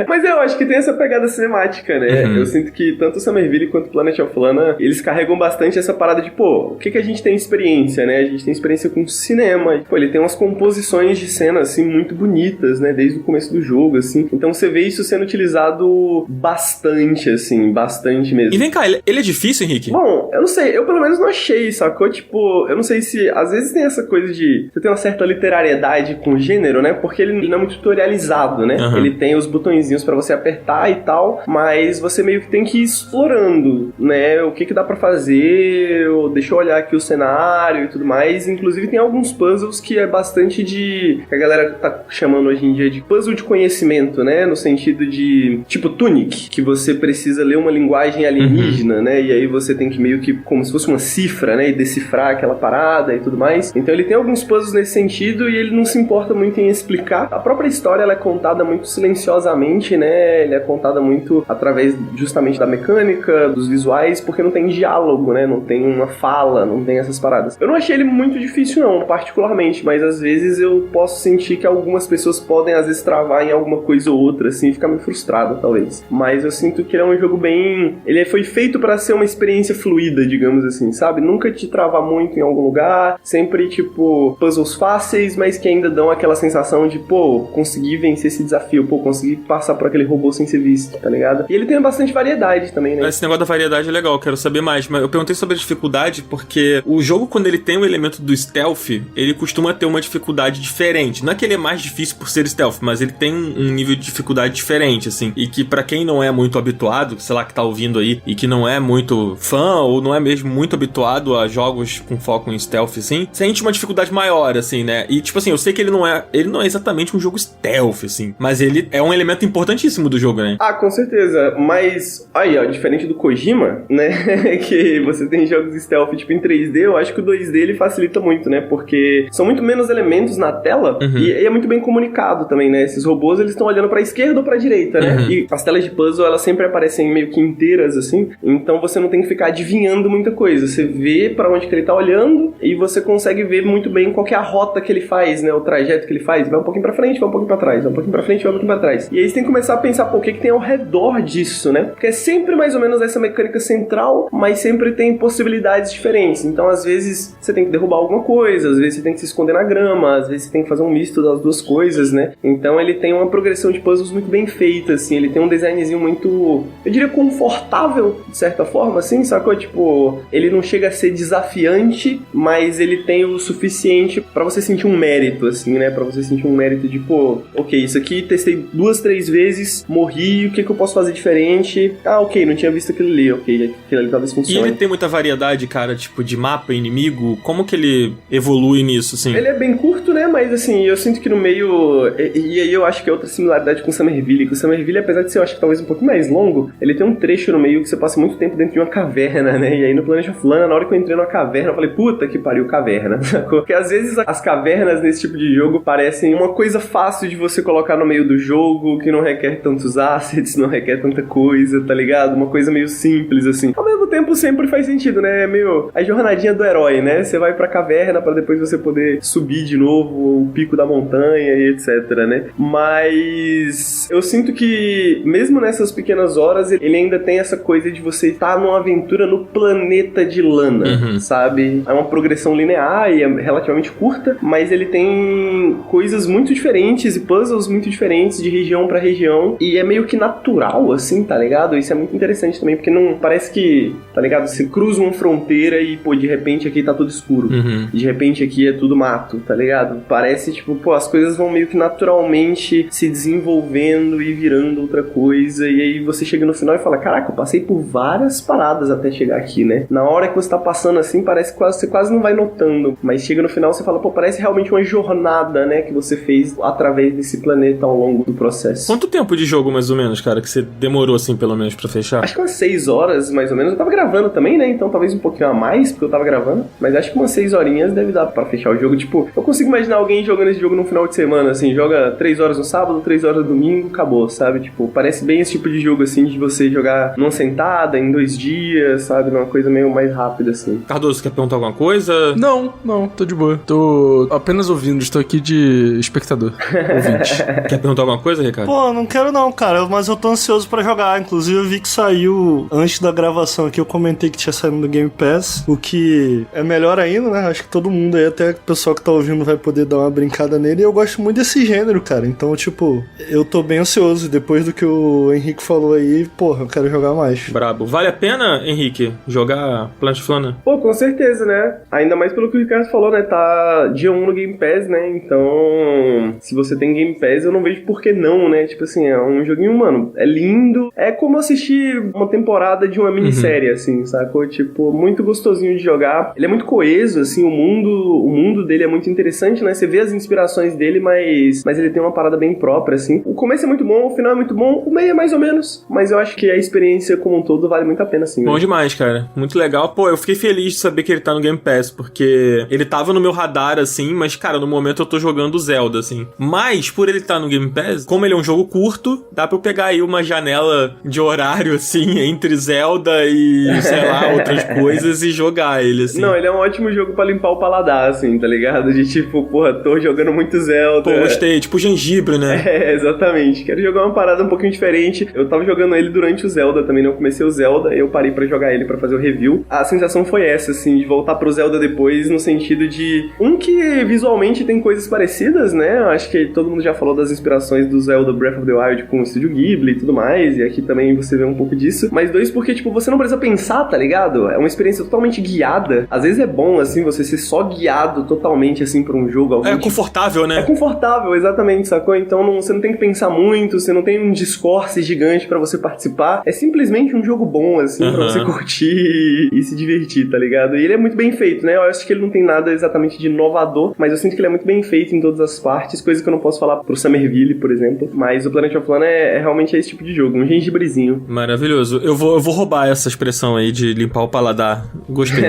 [SPEAKER 3] Mas eu acho que tem essa pegada cinemática, né? Eu sinto que tanto o Somerville quanto o Planet of Lana, eles carregam bastante essa parada de, pô, o que a gente tem experiência, né? A gente tem experiência com cinema. Pô, ele tem umas composições de cena, assim, muito bonitas, né? Desde o começo do jogo, assim. Então você vê isso sendo utilizado bastante, assim, bastante mesmo.
[SPEAKER 1] E vem cá, ele é difícil, Henrique?
[SPEAKER 3] Bom, eu não sei, eu pelo menos não achei, sacou? Tipo, eu não sei se... Às vezes tem essa coisa de... Você tem uma certa literariedade com o gênero, né? Porque ele não é muito tutorializado, né?
[SPEAKER 1] Uhum.
[SPEAKER 3] Ele tem os botõezinhos pra você apertar e tal, mas você meio que tem que ir explorando, né? O que dá pra fazer, ou deixa eu olhar aqui o cenário e tudo mais. Inclusive tem alguns puzzles que é bastante de... que a galera tá chamando hoje em dia de puzzle de conhecimento, né? No sentido de... tipo Tunic, que você precisa ler uma linguagem alienígena, né? E aí você tem que meio que... como se fosse uma cifra, né? E decifrar aquela parada e tudo mais. Então ele tem alguns puzzles nesse sentido e ele não se importa muito em explicar. A própria história, ela é contada muito silenciosamente, né? Ele é contada muito através justamente da mecânica, dos visuais, porque não tem diálogo, né? Não tem uma fala, não tem essas paradas. Eu não achei ele muito difícil, não, particularmente, mas às vezes eu posso sentir que algumas pessoas podem, às vezes, travar em alguma coisa ou outra, assim, e ficar meio frustrado, talvez. Mas eu sinto que ele é um jogo bem... ele foi feito pra ser uma experiência fluida, digamos assim, sabe? Nunca te travar muito em algum lugar, sempre, tipo, puzzles fáceis, mas que ainda dão aquela sensação de, pô, consegui vencer esse desafio, pô, consegui passar por aquele robô sem ser visto, tá ligado? E ele tem bastante variedade também, né?
[SPEAKER 1] Esse negócio da variedade é legal, eu quero saber mais. Mas eu perguntei sobre a dificuldade porque o jogo, quando ele tem um elemento do stealth, ele costuma ter uma dificuldade diferente. Não é que ele é mais difícil por ser stealth, mas ele tem um nível de dificuldade diferente, assim. E que pra quem não é muito habituado, sei lá, que tá ouvindo aí, e que não é muito fã, ou não é mesmo muito habituado a jogos com foco em stealth, assim, sente uma dificuldade maior, assim, né? E, tipo assim, eu sei que ele não é exatamente um jogo stealth, assim, mas ele é um elemento importantíssimo do jogo, né?
[SPEAKER 3] Ah, com certeza, mas aí, ó, diferente do Kojima, né, que você tem jogos stealth tipo em 3D, eu acho que o 2D ele facilita muito, né, porque são muito menos elementos na tela e é muito bem comunicado também, né, esses robôs eles estão olhando pra esquerda ou pra direita, né, e as telas de puzzle elas sempre aparecem meio que inteiras, assim, então você não tem que ficar adivinhando muita coisa, você vê pra onde que ele tá olhando e você consegue ver muito bem qual que é a rota que ele faz, né, o trajeto que ele faz, vai um pouquinho pra frente, vai um pouquinho pra trás, vai um pouquinho pra frente, vai um pouquinho pra trás, e aí você tem que começar a pensar, pô, o que tem ao redor disso, né, porque é sempre mais ou menos essa mecânica central, mas sempre tem possibilidades diferentes, então às vezes você tem que derrubar alguma coisa, às vezes você tem que se esconder na grama, às vezes você tem que fazer um misto das duas coisas, né, então ele tem uma progressão de puzzles muito bem feita, assim, ele tem um designzinho muito, eu diria, confortável, de certa forma, assim, sacou? Tipo, ele não chega a ser desafiante, mas ele tem o suficiente pra você sentir um mérito, assim, né, pra você sentir um mérito de, pô, ok, isso aqui testei 2, 3 vezes, morri, o que eu posso fazer diferente? Ah, ok, não tinha visto aquilo ali, ok, aquilo ali talvez funcione.
[SPEAKER 1] E ele tem muita variedade, cara, tipo, de mapa, inimigo, como que ele evolui nisso, assim?
[SPEAKER 3] Ele é bem curto, né, mas assim, eu sinto que no meio, e aí eu acho que é outra similaridade com o Somerville, que o Somerville, apesar de ser, eu acho que talvez um pouquinho mais longo, ele tem um trecho no meio que você passa muito tempo dentro de uma caverna, né, e aí no Planet of Lana, na hora que eu entrei numa caverna, eu falei, puta que pariu, caverna, sacou? Porque às vezes as cavernas nesse tipo de jogo parecem uma coisa fácil de você colocar no meio do jogo, que não requer tantos assets, não requer tanta coisa, tá ligado? Uma coisa meio simples, assim. Ao mesmo tempo sempre faz sentido, né, é meio a jornadinha do herói, né? você vai pra caverna pra depois você poder subir de novo o pico da montanha e etc, né? Mas eu sinto que, mesmo nessas pequenas horas, ele ainda tem essa coisa de você estar numa aventura no planeta de Lana, sabe? É uma progressão linear e é relativamente curta, mas ele tem coisas muito diferentes e puzzles muito diferentes de região pra região, e é meio que natural, assim, tá ligado? Isso é muito interessante também, porque não parece que, tá ligado? Você cruza uma fronteira e, pô, de repente aqui tá tudo escuro. De repente aqui é tudo mato, tá ligado? Parece, tipo, pô, as coisas vão meio que naturalmente se desenvolvendo e virando outra coisa, e aí você chega no final e fala, caraca, eu passei por várias paradas até chegar aqui, né? Na hora que você tá passando assim, parece que você quase não vai notando, mas chega no final você fala, pô, parece realmente uma jornada, né, que você fez através desse planeta ao longo do processo.
[SPEAKER 1] Quanto tempo de jogo, mais ou menos, cara, que você demorou, assim, pelo menos, pra fechar?
[SPEAKER 3] Acho que umas 6 horas, mais ou menos. Eu tava gravando também, né? Então talvez um pouquinho a mais, porque eu tava gravando. Mas acho que umas 6 horinhas deve dar pra fechar o jogo. Tipo, eu consigo imaginar alguém jogando esse jogo no final de semana, assim. Joga 3 horas no sábado, 3 horas no domingo, acabou, sabe? Tipo, parece bem esse tipo de jogo, assim, de você jogar numa sentada, em 2 dias, sabe? Numa coisa meio mais rápida, assim.
[SPEAKER 1] Cardoso, quer perguntar alguma coisa?
[SPEAKER 2] Não, tô de boa. Tô apenas ouvindo, estou aqui de espectador. Ouvinte.
[SPEAKER 1] Quer perguntar alguma coisa, Ricardo?
[SPEAKER 4] Pô, não quero não, cara, mas eu tô ansioso pra jogar. Inclusive eu vi que saiu antes da gravação aqui, eu comentei que tinha saído no Game Pass, o que é melhor ainda, né? Acho que todo mundo aí, até o pessoal que tá ouvindo vai poder dar uma brincada nele, e eu gosto muito desse gênero, cara. Então, tipo, eu tô bem ansioso. Depois do que o Henrique falou aí, porra, eu quero jogar mais.
[SPEAKER 1] Brabo. Vale a pena, Henrique, jogar Planet of Lana?
[SPEAKER 3] Pô, com certeza, né? Ainda mais pelo que o Ricardo falou, né? Tá dia 1 no Game Pass, né? Então, se você tem Game Pass, eu não vejo por que não, né? Tipo assim, é um joguinho, mano, é lindo. É como assistir uma temporada de uma minissérie, assim, sacou? Tipo, muito gostosinho de jogar. Ele é muito coeso, assim, o mundo dele é muito interessante, né? Você vê as inspirações dele, mas ele tem uma parada bem própria, assim. O começo é muito bom, o final é muito bom, o meio é mais ou menos. Mas eu acho que a experiência como um todo vale muito a pena, assim.
[SPEAKER 1] Bom
[SPEAKER 3] né?
[SPEAKER 1] demais, cara. Muito legal. Pô, eu fiquei feliz de saber que ele tá no Game Pass, porque ele tava no meu radar, assim, mas, cara, no momento eu tô jogando Zelda, assim. Mas, por ele estar no Game Pass, como ele é um jogo curto, dá pra eu pegar aí uma janela de horário, assim, entre Zelda e, sei lá, outras coisas e jogar ele, assim.
[SPEAKER 3] Não, ele é um ótimo jogo pra limpar o paladar, assim, tá ligado? De tipo, porra, tô jogando muito Zelda.
[SPEAKER 1] Pô, gostei. Tipo gengibre, né?
[SPEAKER 3] É, exatamente. Quero jogar uma parada um pouquinho diferente. Eu tava jogando ele durante o Zelda também, né? Eu comecei o Zelda e eu parei pra jogar ele pra fazer o review. A sensação foi essa, assim, de voltar pro Zelda depois, no sentido de... que visualmente tem coisas parecidas, né? Eu acho que todo mundo já falou das inspirações do Zelda Breath of the Wild com o Estúdio Ghibli e tudo mais, e aqui também você vê um pouco disso. Mas 2, porque, tipo, você não precisa pensar, tá ligado? É uma experiência totalmente guiada. Às vezes é bom, assim, você ser só guiado totalmente, assim, pra um jogo.
[SPEAKER 1] É confortável, né?
[SPEAKER 3] É confortável, exatamente, sacou? Então você não tem que pensar muito, você não tem um discourse gigante pra você participar. É simplesmente um jogo bom, assim, pra você curtir e se divertir, tá ligado? E ele é muito bem feito, né? Eu acho que ele não tem nada exatamente de inovador, mas eu sinto que ele é muito bem feito em todas as partes, coisa que eu não posso falar pro Somerville, por exemplo. Mas o Planet of Lana é realmente esse tipo de jogo, um gengibrezinho.
[SPEAKER 1] Maravilhoso. Eu vou roubar essa expressão aí de limpar o paladar. Gostei.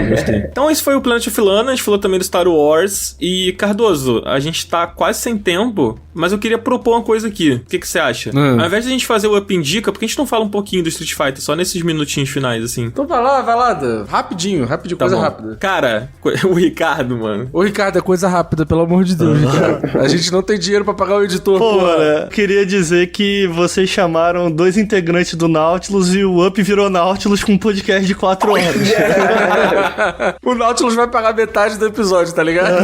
[SPEAKER 1] Então esse foi o Planet of Lana, a gente falou também do Star Wars. E, Cardoso, a gente tá quase sem tempo, mas eu queria propor uma coisa aqui. O que você acha? Ao invés de a gente fazer o Up Indica, por que a gente não fala um pouquinho do Street Fighter, só nesses minutinhos finais, assim?
[SPEAKER 2] Então vai lá, rapidinho,
[SPEAKER 1] Tá
[SPEAKER 2] coisa
[SPEAKER 1] bom.
[SPEAKER 2] rápida.
[SPEAKER 1] Cara, o Ricardo, mano.
[SPEAKER 2] Ô, Ricardo, é coisa rápida, pelo amor de Deus, Ricardo. A gente não tem dinheiro pra pagar o editor,
[SPEAKER 4] Pô,
[SPEAKER 2] porra.
[SPEAKER 4] mano, queria dizer que vocês chamaram 2 integrantes do Nautilus e o Up virou Nautilus com um podcast de 4 horas.
[SPEAKER 2] O Nautilus vai pagar metade do episódio, tá ligado?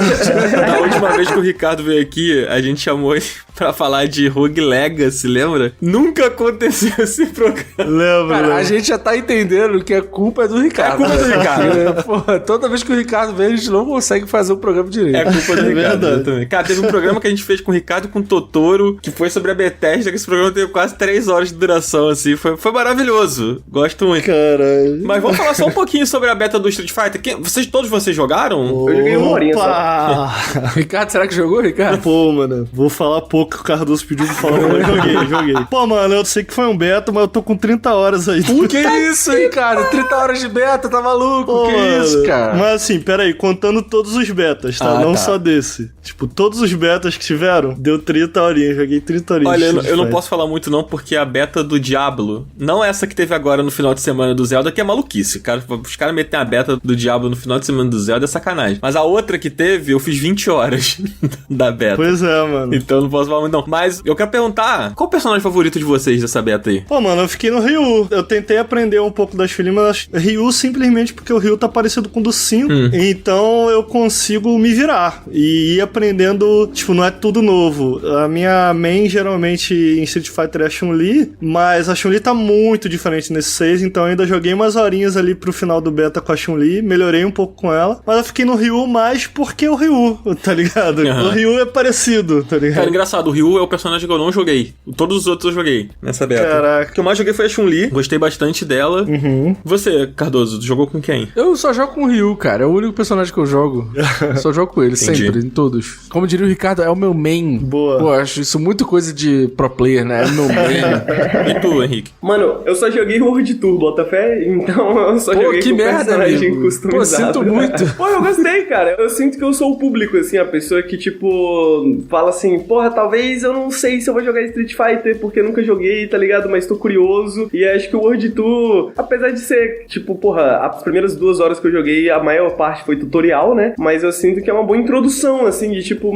[SPEAKER 1] Da última vez que o Ricardo veio aqui, a gente chamou ele pra falar de Rogue Legacy, lembra? Nunca aconteceu esse programa.
[SPEAKER 2] Cara, a gente já tá entendendo que a culpa é do Ricardo.
[SPEAKER 1] É culpa do Ricardo.
[SPEAKER 2] Porra, toda vez que o Ricardo vem, a gente não consegue fazer o programa direito.
[SPEAKER 1] É culpa do Ricardo
[SPEAKER 4] verdade.
[SPEAKER 1] também. Cara, teve um programa que a gente fez com o Ricardo e com o Totoro, que foi sobre a Bethesda, que esse programa teve quase 3 horas de duração, assim. Foi maravilhoso. Gosto muito.
[SPEAKER 4] Caralho.
[SPEAKER 1] Mas vamos falar só um pouquinho sobre a beta do Street Fighter. Todos vocês jogaram?
[SPEAKER 3] Eu joguei uma horinha só.
[SPEAKER 4] Opa!
[SPEAKER 2] Ricardo, será que jogou, Ricardo?
[SPEAKER 4] Pô, mano, vou falar pouco que o Cardoso pediu pra falar, mas joguei. Pô, mano, eu sei que foi um beta, mas eu tô com 30 horas aí.
[SPEAKER 2] Que isso, hein, cara? 30 horas de beta, tá maluco?
[SPEAKER 4] Pô,
[SPEAKER 2] que
[SPEAKER 4] mano.
[SPEAKER 2] isso, cara?
[SPEAKER 4] Mas assim, peraí, contando todos os betas, tá? Não só desse. Tipo, todos os betas que tiveram, deu 30 horinhas, joguei 30 horinhas.
[SPEAKER 1] Olha, eu não posso falar muito não, porque a beta do Diablo, não essa que teve agora no final de semana do Zelda, que é maluquice, cara. Os caras metem a beta do Diablo no final de semana falando do Zelda é sacanagem. Mas a outra que teve, eu fiz 20 horas da beta.
[SPEAKER 4] Pois é, mano.
[SPEAKER 1] Então não posso falar muito não. Mas eu quero perguntar, qual o personagem favorito de vocês dessa beta aí?
[SPEAKER 4] Pô, mano, eu fiquei no Ryu. Eu tentei aprender um pouco das filhinhas, mas Ryu simplesmente porque o Ryu tá parecido com o do 5. Então eu consigo me virar e ir aprendendo, tipo, não é tudo novo. A minha main, geralmente, em Street Fighter é a Chun-Li, mas a Chun-Li tá muito diferente nesse 6, então eu ainda joguei umas horinhas ali pro final do beta com a Chun-Li, melhorei um pouco com ela, mas eu fiquei no Ryu mais porque o Ryu, tá ligado? O Ryu é parecido, tá ligado?
[SPEAKER 1] Cara, engraçado, o Ryu é o personagem que eu não joguei. Todos os outros eu joguei nessa beta.
[SPEAKER 4] Caraca.
[SPEAKER 1] O que eu mais joguei foi a Chun-Li, gostei bastante dela. Você, Cardoso, jogou com quem?
[SPEAKER 2] Eu só jogo com o Ryu, cara. É o único personagem que eu jogo. Só jogo com ele,
[SPEAKER 1] Entendi.
[SPEAKER 2] sempre, em todos. Como diria o Ricardo, é o meu main.
[SPEAKER 4] Boa.
[SPEAKER 2] Pô, acho isso muito coisa de pro player, né? É o meu main.
[SPEAKER 1] E tu, Henrique?
[SPEAKER 3] Mano, eu só joguei World Tour, bota fé? Então eu só
[SPEAKER 2] Pô,
[SPEAKER 3] joguei
[SPEAKER 2] que
[SPEAKER 3] com
[SPEAKER 2] merda,
[SPEAKER 3] personagem
[SPEAKER 2] amigo.
[SPEAKER 3] customizado.
[SPEAKER 2] Pô, sinto muito.
[SPEAKER 3] Pô, eu gostei, cara. Eu sinto que eu sou o público, assim, a pessoa que, tipo, fala assim, porra, talvez eu não sei se eu vou jogar Street Fighter, porque eu nunca joguei, tá ligado? Mas tô curioso. E acho que o World Tour, apesar de ser, tipo, porra, as primeiras 2 horas que eu joguei, a maior parte foi tutorial, né? Mas eu sinto que é uma boa introdução, assim, de tipo,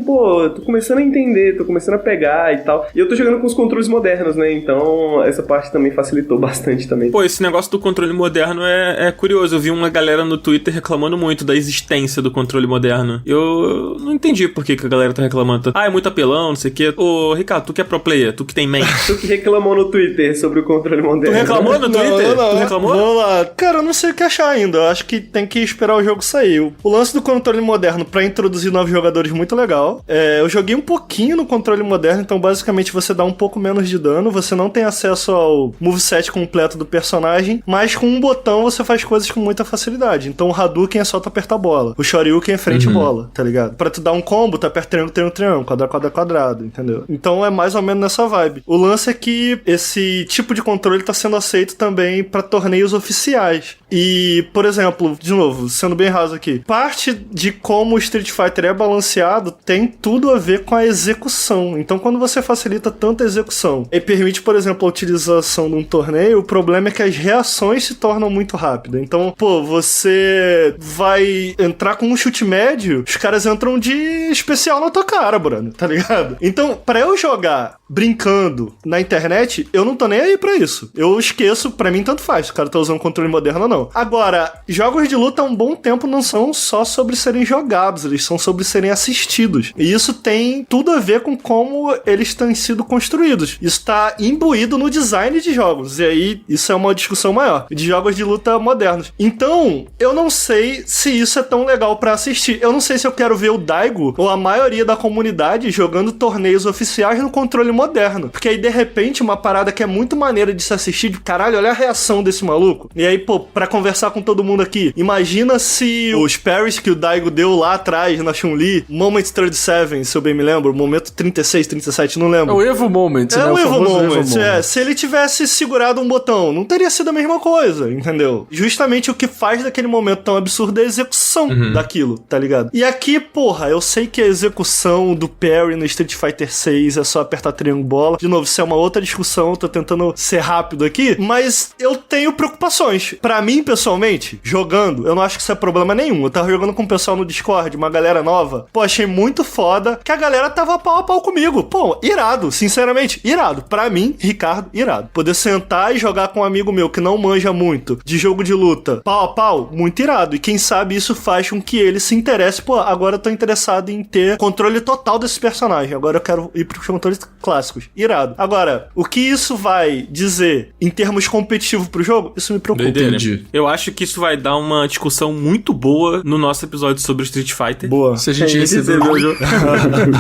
[SPEAKER 3] pô, tô começando a entender, tô começando a pegar e tal. E eu tô jogando com os controles modernos, né? Então, essa parte também facilitou bastante também.
[SPEAKER 1] Pô, esse negócio do controle moderno é curioso. Eu vi uma galera no Twitter reclamando muito da existência do controle moderno. Eu não entendi por que a galera tá reclamando tanto. Ah, é muito apelão, não sei o quê. Ô, Ricardo, tu que é pro player, tu que tem main.
[SPEAKER 3] Tu que reclamou no Twitter sobre o controle moderno.
[SPEAKER 1] Tu reclamou no Twitter?
[SPEAKER 4] Não.
[SPEAKER 1] Tu reclamou?
[SPEAKER 4] Vamos lá. Cara, eu não sei o que achar ainda. Eu acho que tem que esperar o jogo sair. O lance do controle moderno pra introduzir novos jogadores muito legal. Eu joguei um pouquinho no controle moderno, então basicamente você dá um pouco menos de dano, você não tem acesso ao moveset completo do personagem, mas com um botão você faz coisas com muita facilidade. Então o Hadouken é só tu apertar a bola. O Shoryuken é frente bola, tá ligado? Pra tu dar um combo, tu aperta triângulo, quadrado, entendeu? Então é mais ou menos nessa vibe. O lance é que esse tipo de controle tá sendo aceito também pra torneios oficiais. E, por exemplo, de novo, sendo bem raso aqui, parte de como o Street Fighter é balanceado tem tudo a ver com a execução. Então, quando você facilita tanto a execução e permite, por exemplo, a utilização de um torneio, o problema é que as reações se tornam muito rápidas. Então, pô, você vai entrar com um chute médio, os caras entram de especial na tua cara, Bruno, tá ligado? Então, pra eu jogar brincando na internet, eu não tô nem aí pra isso. Eu esqueço, pra mim tanto faz se o cara tá usando controle moderno ou não. Agora, jogos de luta há um bom tempo não são só sobre serem jogáveis, eles são sobre serem assistidos. E isso tem tudo a ver com como eles têm sido construídos. Isso tá imbuído no design de jogos. E aí, isso é uma discussão maior. De jogos de luta modernos. Então, eu não sei se isso é tão legal pra assistir. Eu não sei se eu quero ver o Daigo ou a maioria da comunidade jogando torneios oficiais no controle moderno. Porque aí, de repente, uma parada que é muito maneira de se assistir, de caralho, olha a reação desse maluco. E aí, pô, pra conversar com todo mundo aqui, imagina se os parries que o Daigo deu lá atrás na Chun-Li, Moment 37, se eu bem me lembro, momento 36, 37, não lembro.
[SPEAKER 2] É o Evo Moment, né?
[SPEAKER 4] É o Evo
[SPEAKER 2] famoso
[SPEAKER 4] Moment. Se ele tivesse segurado um botão, não teria sido a mesma coisa, entendeu? Justamente o que faz daquele momento tão absurdo é a execução daquilo, tá ligado? E aqui, porra, eu sei que a execução do parry no Street Fighter 6 é só apertar triângulo bola. De novo, isso é uma outra discussão, tô tentando ser rápido aqui, mas eu tenho preocupações. Pra mim, pessoalmente, jogando, eu não acho que isso é problema nenhum. Eu tava jogando com o pessoal no Discord, uma galera nova. Pô, achei muito foda que a galera tava pau a pau comigo. Pô, irado, sinceramente, irado. Pra mim, Ricardo, irado. Poder sentar e jogar com um amigo meu que não manja muito de jogo de luta, pau a pau, muito irado. E quem sabe isso faz com que ele se interesse. Pô, agora eu tô interessado em ter controle total desse personagem. Agora eu quero ir pros controles clássicos. Irado. Agora, o que isso vai dizer em termos competitivos pro jogo, isso me preocupa.
[SPEAKER 2] Entendi.
[SPEAKER 1] Eu acho que isso vai dar uma discussão muito boa no nosso episódio sobre Street Fighter.
[SPEAKER 4] Boa.
[SPEAKER 2] Se a gente receber o jogo.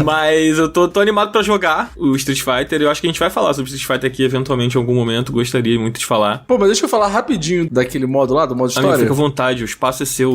[SPEAKER 1] Mas eu tô animado pra jogar o Street Fighter. Eu acho que a gente vai falar sobre Street Fighter aqui eventualmente em algum momento. Gostaria muito de falar.
[SPEAKER 2] Pô, mas deixa eu falar rapidinho daquele modo lá, do modo
[SPEAKER 1] Amigo,
[SPEAKER 2] história.
[SPEAKER 1] fica à vontade, o espaço é seu.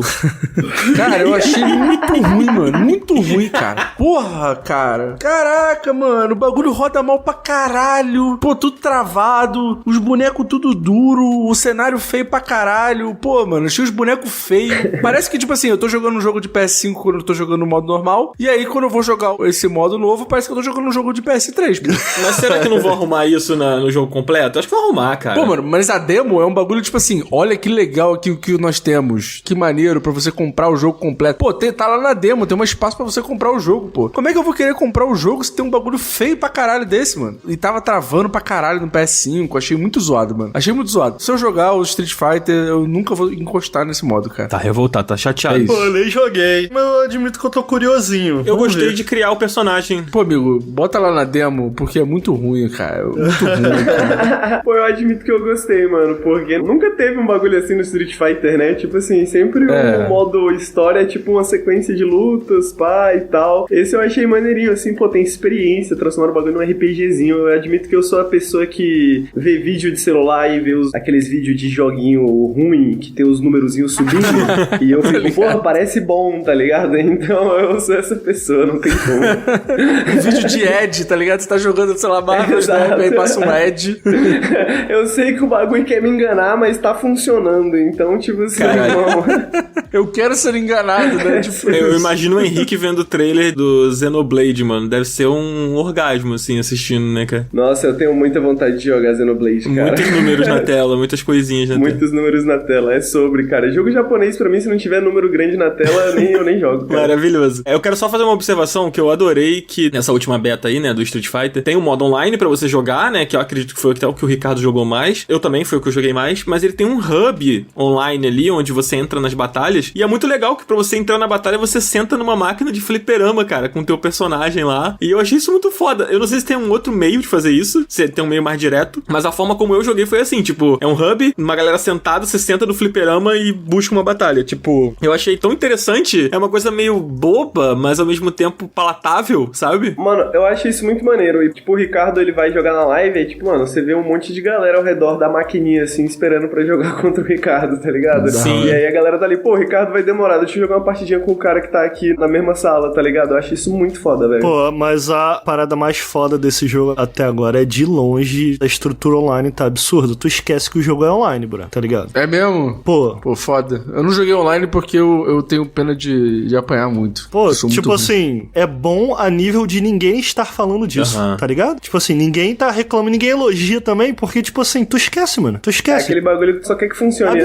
[SPEAKER 2] Cara, eu achei muito ruim, mano. Muito ruim, cara. Porra, cara. Caraca, mano. O bagulho roda mal pra caralho. Pô, tudo travado. Os bonecos tudo duro. O cenário feio pra caralho. Pô, mano, achei os bonecos feios. Parece que, tipo assim, eu tô jogando um jogo de PS5 quando eu tô jogando no modo normal. E aí, quando eu vou jogar esse modo novo, parece que eu tô jogando um jogo de PS3. Pô.
[SPEAKER 1] Mas será que não vão arrumar isso no jogo completo? Acho que vão arrumar, cara.
[SPEAKER 2] Pô, mano, mas a demo é um bagulho, tipo assim, olha que legal aqui o que nós temos. Que maneiro pra você comprar o jogo completo. Pô, tá lá na demo, tem um espaço pra você comprar o jogo, pô. Como é que eu vou querer comprar o jogo se tem um bagulho feio pra caralho desse, mano? E tava travando pra caralho no PS5, achei muito zoado, mano. Achei muito zoado. Se eu jogar o Street Fighter, eu nunca vou encostar nesse modo, cara.
[SPEAKER 1] Tá revoltado, tá chateado.
[SPEAKER 2] É isso.
[SPEAKER 4] Pô, eu nem joguei, mas eu admito que eu tô curiosinho.
[SPEAKER 1] Eu
[SPEAKER 4] Vamos
[SPEAKER 1] gostei
[SPEAKER 4] ver.
[SPEAKER 1] de criar o personagem.
[SPEAKER 2] Pô, amigo, bota lá na demo, porque é muito ruim, cara. Muito ruim, cara.
[SPEAKER 3] Pô, eu admito que eu gostei, mano, porque nunca teve um bagulho assim no Street Fighter, né? Tipo assim, sempre o modo história é tipo uma sequência de lutas, pá, e tal. Esse eu achei maneirinho, assim, pô, tem experiência, transformar o bagulho num RPGzinho. Eu admito que eu sou a pessoa que vê vídeo de celular e vê aqueles vídeos de joguinho ruim, que tem os numerozinhos subindo, e eu fico, porra, parece bom, tá ligado? Então eu sou essa pessoa, não tem como.
[SPEAKER 2] Vídeo de Ed, tá ligado? Você tá jogando, sei lá, Marvel, né? Aí passa um Ed.
[SPEAKER 3] Eu sei que o bagulho quer me enganar, mas tá funcionando, então, tipo assim, irmão.
[SPEAKER 2] Eu quero ser enganado, né? Tipo,
[SPEAKER 1] Eu imagino o Henrique vendo o trailer do Xenoblade, mano. Deve ser um orgasmo, assim, assistindo, né, cara?
[SPEAKER 3] Nossa, eu tenho muita vontade de jogar Xenoblade, cara.
[SPEAKER 1] Muitos números na tela, muitas coisinhas na tela.
[SPEAKER 3] Muitos números na tela, é sobre, cara. Jogo japonês, pra mim, se não tiver número grande na tela, eu nem jogo, cara.
[SPEAKER 1] Maravilhoso. Eu quero só fazer uma observação que eu adorei que nessa última beta aí, né, do Street Fighter, tem um modo online pra você jogar, né, que eu acredito que foi o que o Ricardo jogou mais. Eu também, foi o que eu joguei mais, mas ele tem um hub online ali, onde você entra nas batalhas, e é muito legal que pra você entrar na batalha, você senta numa máquina de fliperama, cara, com o teu personagem lá, e eu achei isso muito foda. Eu não sei se tem um outro meio de fazer isso, se tem um meio mais direto, mas a forma como eu joguei foi assim, tipo, é um hub, uma galera sentada, você senta no fliperama e busca uma batalha. Tipo, eu achei tão interessante, é uma coisa meio boba, mas ao mesmo tempo palatável, sabe?
[SPEAKER 3] Mano, eu acho isso muito maneiro. E, tipo, o Ricardo, ele vai jogar na live e, tipo, mano, você vê um monte de galera ao redor da maquininha, assim, esperando pra jogar contra o Ricardo, tá ligado?
[SPEAKER 1] Sim.
[SPEAKER 3] E aí a galera tá ali, pô, o Ricardo vai demorar, deixa eu jogar uma partidinha com o cara que tá aqui na mesma sala, tá ligado? Eu acho isso muito foda, velho.
[SPEAKER 4] Pô, mas a parada mais foda desse jogo até agora é de longe, a estrutura online tá absurda. Tu esquece que o jogo é online, bro, tá ligado?
[SPEAKER 2] É mesmo?
[SPEAKER 4] Pô,
[SPEAKER 2] Foda. Eu não joguei online porque eu tenho pena de apanhar muito.
[SPEAKER 4] Pô,
[SPEAKER 2] Eu sou
[SPEAKER 4] tipo
[SPEAKER 2] muito ruim.
[SPEAKER 4] assim, é bom a nível de ninguém estar falando disso, tá ligado? Tipo assim, ninguém tá reclamando, ninguém elogia também, porque, tipo assim, tu esquece, mano. Tu
[SPEAKER 3] É
[SPEAKER 4] esquece.
[SPEAKER 3] aquele bagulho que só quer que funcione, né?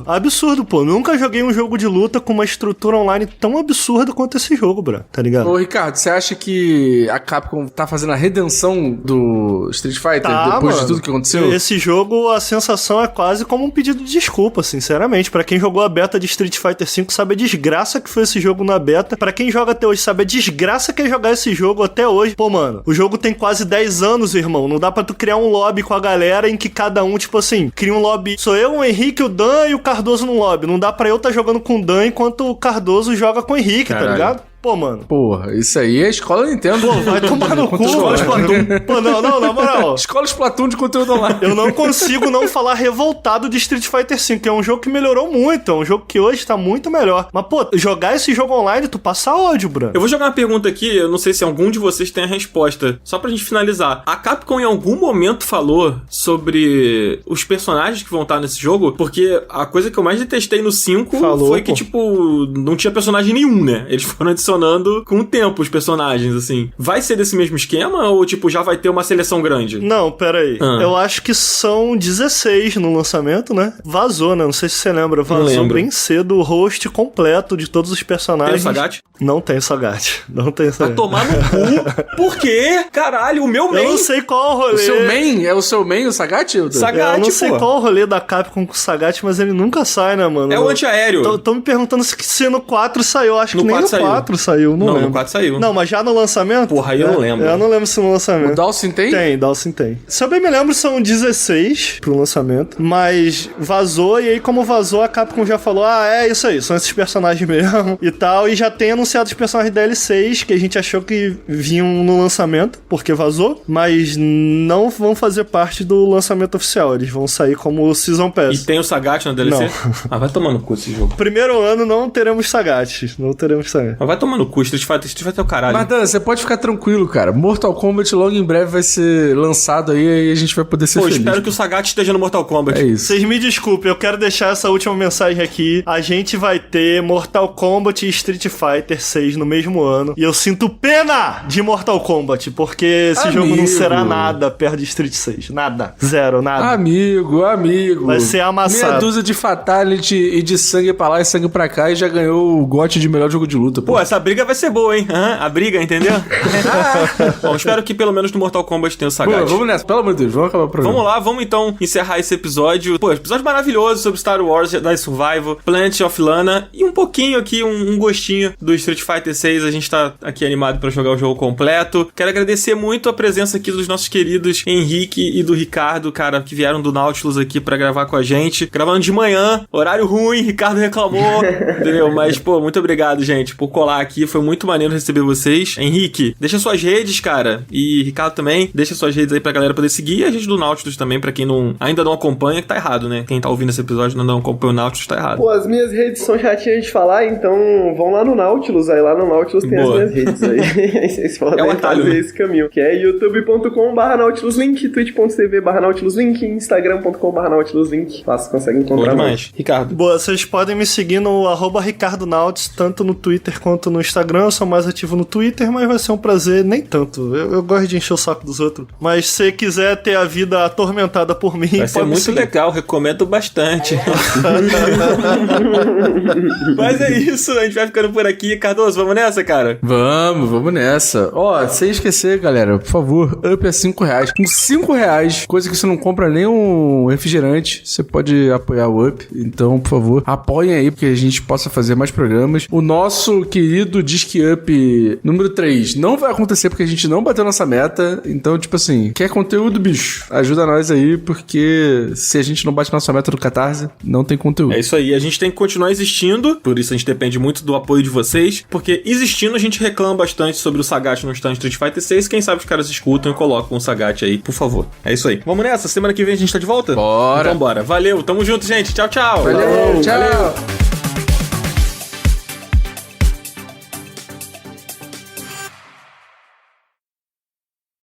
[SPEAKER 4] Absurdo, pô. Nunca joguei um jogo de luta com uma estrutura online tão absurda quanto esse jogo, bro, tá ligado?
[SPEAKER 2] Ô, Ricardo, você acha que a Capcom tá fazendo a redenção do Street Fighter depois
[SPEAKER 4] mano.
[SPEAKER 2] de tudo que aconteceu?
[SPEAKER 4] Esse jogo, a sensação é quase como um pedido de desculpa, sinceramente. Pra quem jogou a beta de Street Fighter V, sabe a desgraça que foi esse jogo na beta. Pra quem joga até hoje, sabe a desgraça que é jogar esse jogo até hoje. Pô, mano, o jogo tem quase 10 anos, irmão. Não dá pra tu criar um lobby com a galera em que cada um, tipo assim, cria um lobby. Sou eu, o Henrique, o Dan e o Cardoso no lobby. Não dá pra eu tá jogando com o Dan enquanto o Cardoso joga com o Henrique,
[SPEAKER 1] Caralho.
[SPEAKER 4] tá ligado? Pô, mano.
[SPEAKER 2] Porra, isso aí é escola Nintendo.
[SPEAKER 4] Pô, vai tomar no cu,
[SPEAKER 2] Escola
[SPEAKER 4] mano. Pô, não, na moral.
[SPEAKER 2] Escola Splatoon de conteúdo online.
[SPEAKER 4] Eu não consigo não falar revoltado de Street Fighter V, que é um jogo que melhorou muito, é um jogo que hoje tá muito melhor. Mas, pô, jogar esse jogo online, tu passa ódio, Bruno.
[SPEAKER 1] Eu vou jogar uma pergunta aqui, eu não sei se algum de vocês tem a resposta. Só pra gente finalizar. A Capcom em algum momento falou sobre os personagens que vão estar nesse jogo? Porque a coisa que eu mais detestei no 5
[SPEAKER 4] Falou,
[SPEAKER 1] foi que,
[SPEAKER 4] pô.
[SPEAKER 1] tipo, não tinha personagem nenhum, né? Eles foram adicionando com o tempo os personagens, assim. Vai ser desse mesmo esquema ou, tipo, já vai ter uma seleção grande?
[SPEAKER 4] Não, pera aí. Eu acho que são 16 no lançamento, né? Vazou, né? Não sei se você lembra. Vazou
[SPEAKER 1] lembro.
[SPEAKER 4] bem cedo o host completo de todos os
[SPEAKER 1] Tem o
[SPEAKER 4] personagens.
[SPEAKER 1] Sagat?
[SPEAKER 4] Não tem Sagat. Não tem
[SPEAKER 1] Vai
[SPEAKER 4] Sagat.
[SPEAKER 1] tomar no cu. Por quê? Caralho, o meu
[SPEAKER 4] Eu
[SPEAKER 1] main...
[SPEAKER 4] não sei qual o rolê.
[SPEAKER 2] O seu main? É o seu main, o Sagat?
[SPEAKER 1] Sagat,
[SPEAKER 4] Eu não sei
[SPEAKER 1] pô.
[SPEAKER 4] qual o rolê da Capcom com o Sagat, mas ele nunca sai, né, mano?
[SPEAKER 1] É o antiaéreo.
[SPEAKER 4] Tô me perguntando se no 4 saiu. Acho
[SPEAKER 1] No
[SPEAKER 4] que nem
[SPEAKER 1] 4
[SPEAKER 4] no
[SPEAKER 1] saiu.
[SPEAKER 4] 4 saiu. Não
[SPEAKER 1] Não,
[SPEAKER 4] lembro.
[SPEAKER 1] no 4 saiu.
[SPEAKER 4] Não, mas já no lançamento?
[SPEAKER 1] Porra, aí eu não lembro.
[SPEAKER 4] Eu não lembro se no lançamento.
[SPEAKER 2] O Dawson tem?
[SPEAKER 4] Tem, Dawson tem. Se eu bem me lembro, são 16 pro lançamento, mas vazou, e aí como vazou, a Capcom já falou, é isso aí, são esses personagens mesmo e tal, e já tem anunciado os personagens DLCs que a gente achou que vinham no lançamento, porque vazou, mas não vão fazer parte do lançamento oficial, eles vão sair como Season
[SPEAKER 1] E
[SPEAKER 4] Pass.
[SPEAKER 1] tem o Sagat na DLC?
[SPEAKER 4] Não.
[SPEAKER 1] Ah, vai tomar no cu esse jogo.
[SPEAKER 4] Primeiro ano não teremos Sagat, não teremos Sagat.
[SPEAKER 1] Mas vai tomar no cu, Street Fighter é o caralho.
[SPEAKER 2] Mas, Dan, você pode ficar tranquilo, cara. Mortal Kombat logo em breve vai ser lançado aí e a gente vai poder ser feliz.
[SPEAKER 1] Espero que o Sagat esteja no Mortal Kombat.
[SPEAKER 2] É isso.
[SPEAKER 4] Vocês me desculpem, eu quero deixar essa última mensagem aqui. A gente vai ter Mortal Kombat e Street Fighter 6 no mesmo ano. E eu sinto pena de Mortal Kombat, porque esse jogo não será nada perto de Street 6. Nada. Zero, nada.
[SPEAKER 2] Amigo.
[SPEAKER 4] Vai ser amassado.
[SPEAKER 2] Meia dúzia de fatality e de sangue pra lá e sangue pra cá e já ganhou o GOT de melhor jogo de luta.
[SPEAKER 1] Pô, essa briga vai ser boa, hein? A briga, entendeu? Bom, espero que pelo menos no Mortal Kombat tenha o Sagat.
[SPEAKER 2] Pô, vamos nessa, pelo amor de Deus, vamos acabar o programa.
[SPEAKER 1] Vamos lá, vamos então encerrar esse episódio. Pô, episódio maravilhoso sobre Star Wars, Jedi Survival, Planet of Lana e um pouquinho aqui, um gostinho do Street Fighter 6. A gente tá aqui animado pra jogar o jogo completo. Quero agradecer muito a presença aqui dos nossos queridos Henrique e do Ricardo, cara, que vieram do Nautilus aqui pra gravar com a gente. Gravando de manhã, horário ruim, Ricardo reclamou, entendeu? Mas, pô, muito obrigado, gente, por colar aqui. Foi muito maneiro receber vocês. Henrique, deixa suas redes, cara. E Ricardo também, deixa suas redes aí pra galera poder seguir. E a gente do Nautilus também, pra quem ainda não acompanha, que tá errado, né? Quem tá ouvindo esse episódio não acompanha o Nautilus, tá errado.
[SPEAKER 3] Pô, as minhas redes são chatinhas de falar, então vão lá no Nautilus. Aí lá no Nautilus tem as minhas redes aí. Aí vocês podem fazer esse caminho. Que é youtube.com/nautiluslink, twitch.tv/nautiluslink, instagram.com/nautiluslink. Lá vocês conseguem encontrar mais.
[SPEAKER 1] Ricardo.
[SPEAKER 4] Boa, vocês podem me seguir no @RicardoNautis, tanto no Twitter quanto no Instagram. Eu sou mais ativo no Twitter, mas vai ser um prazer, nem tanto. Eu gosto de encher o saco dos outros. Mas se quiser ter a vida atormentada por mim,
[SPEAKER 1] vai ser muito legal, recomendo bastante. Mas é isso, a gente vai ficando por aqui. Cardoso, vamos nessa, cara?
[SPEAKER 2] Vamos nessa. Ó, sem esquecer, galera, por favor, up é R$5. Com R$5, coisa que você não compra nem um refrigerante, você pode apoiar o up. Então, por favor, apoiem aí, porque a gente possa fazer mais programas. O nosso querido Disque Up número 3 não vai acontecer porque a gente não bateu nossa meta. Então, tipo assim, quer conteúdo, bicho? Ajuda nós aí, porque se a gente não bate nossa meta do Catarse, não tem conteúdo.
[SPEAKER 1] É isso aí, a gente tem que continuar existindo, por isso a gente depende muito do apoio de vocês, porque existindo a gente reclama bastante sobre o Sagat no stand Street Fighter 6, quem sabe os caras escutam e colocam o Sagat aí, por favor. É isso aí. Vamos nessa, semana que vem a gente tá de volta?
[SPEAKER 2] Bora.
[SPEAKER 1] Então bora. Valeu, tamo junto, gente. Tchau, tchau.
[SPEAKER 2] Valeu, tchau.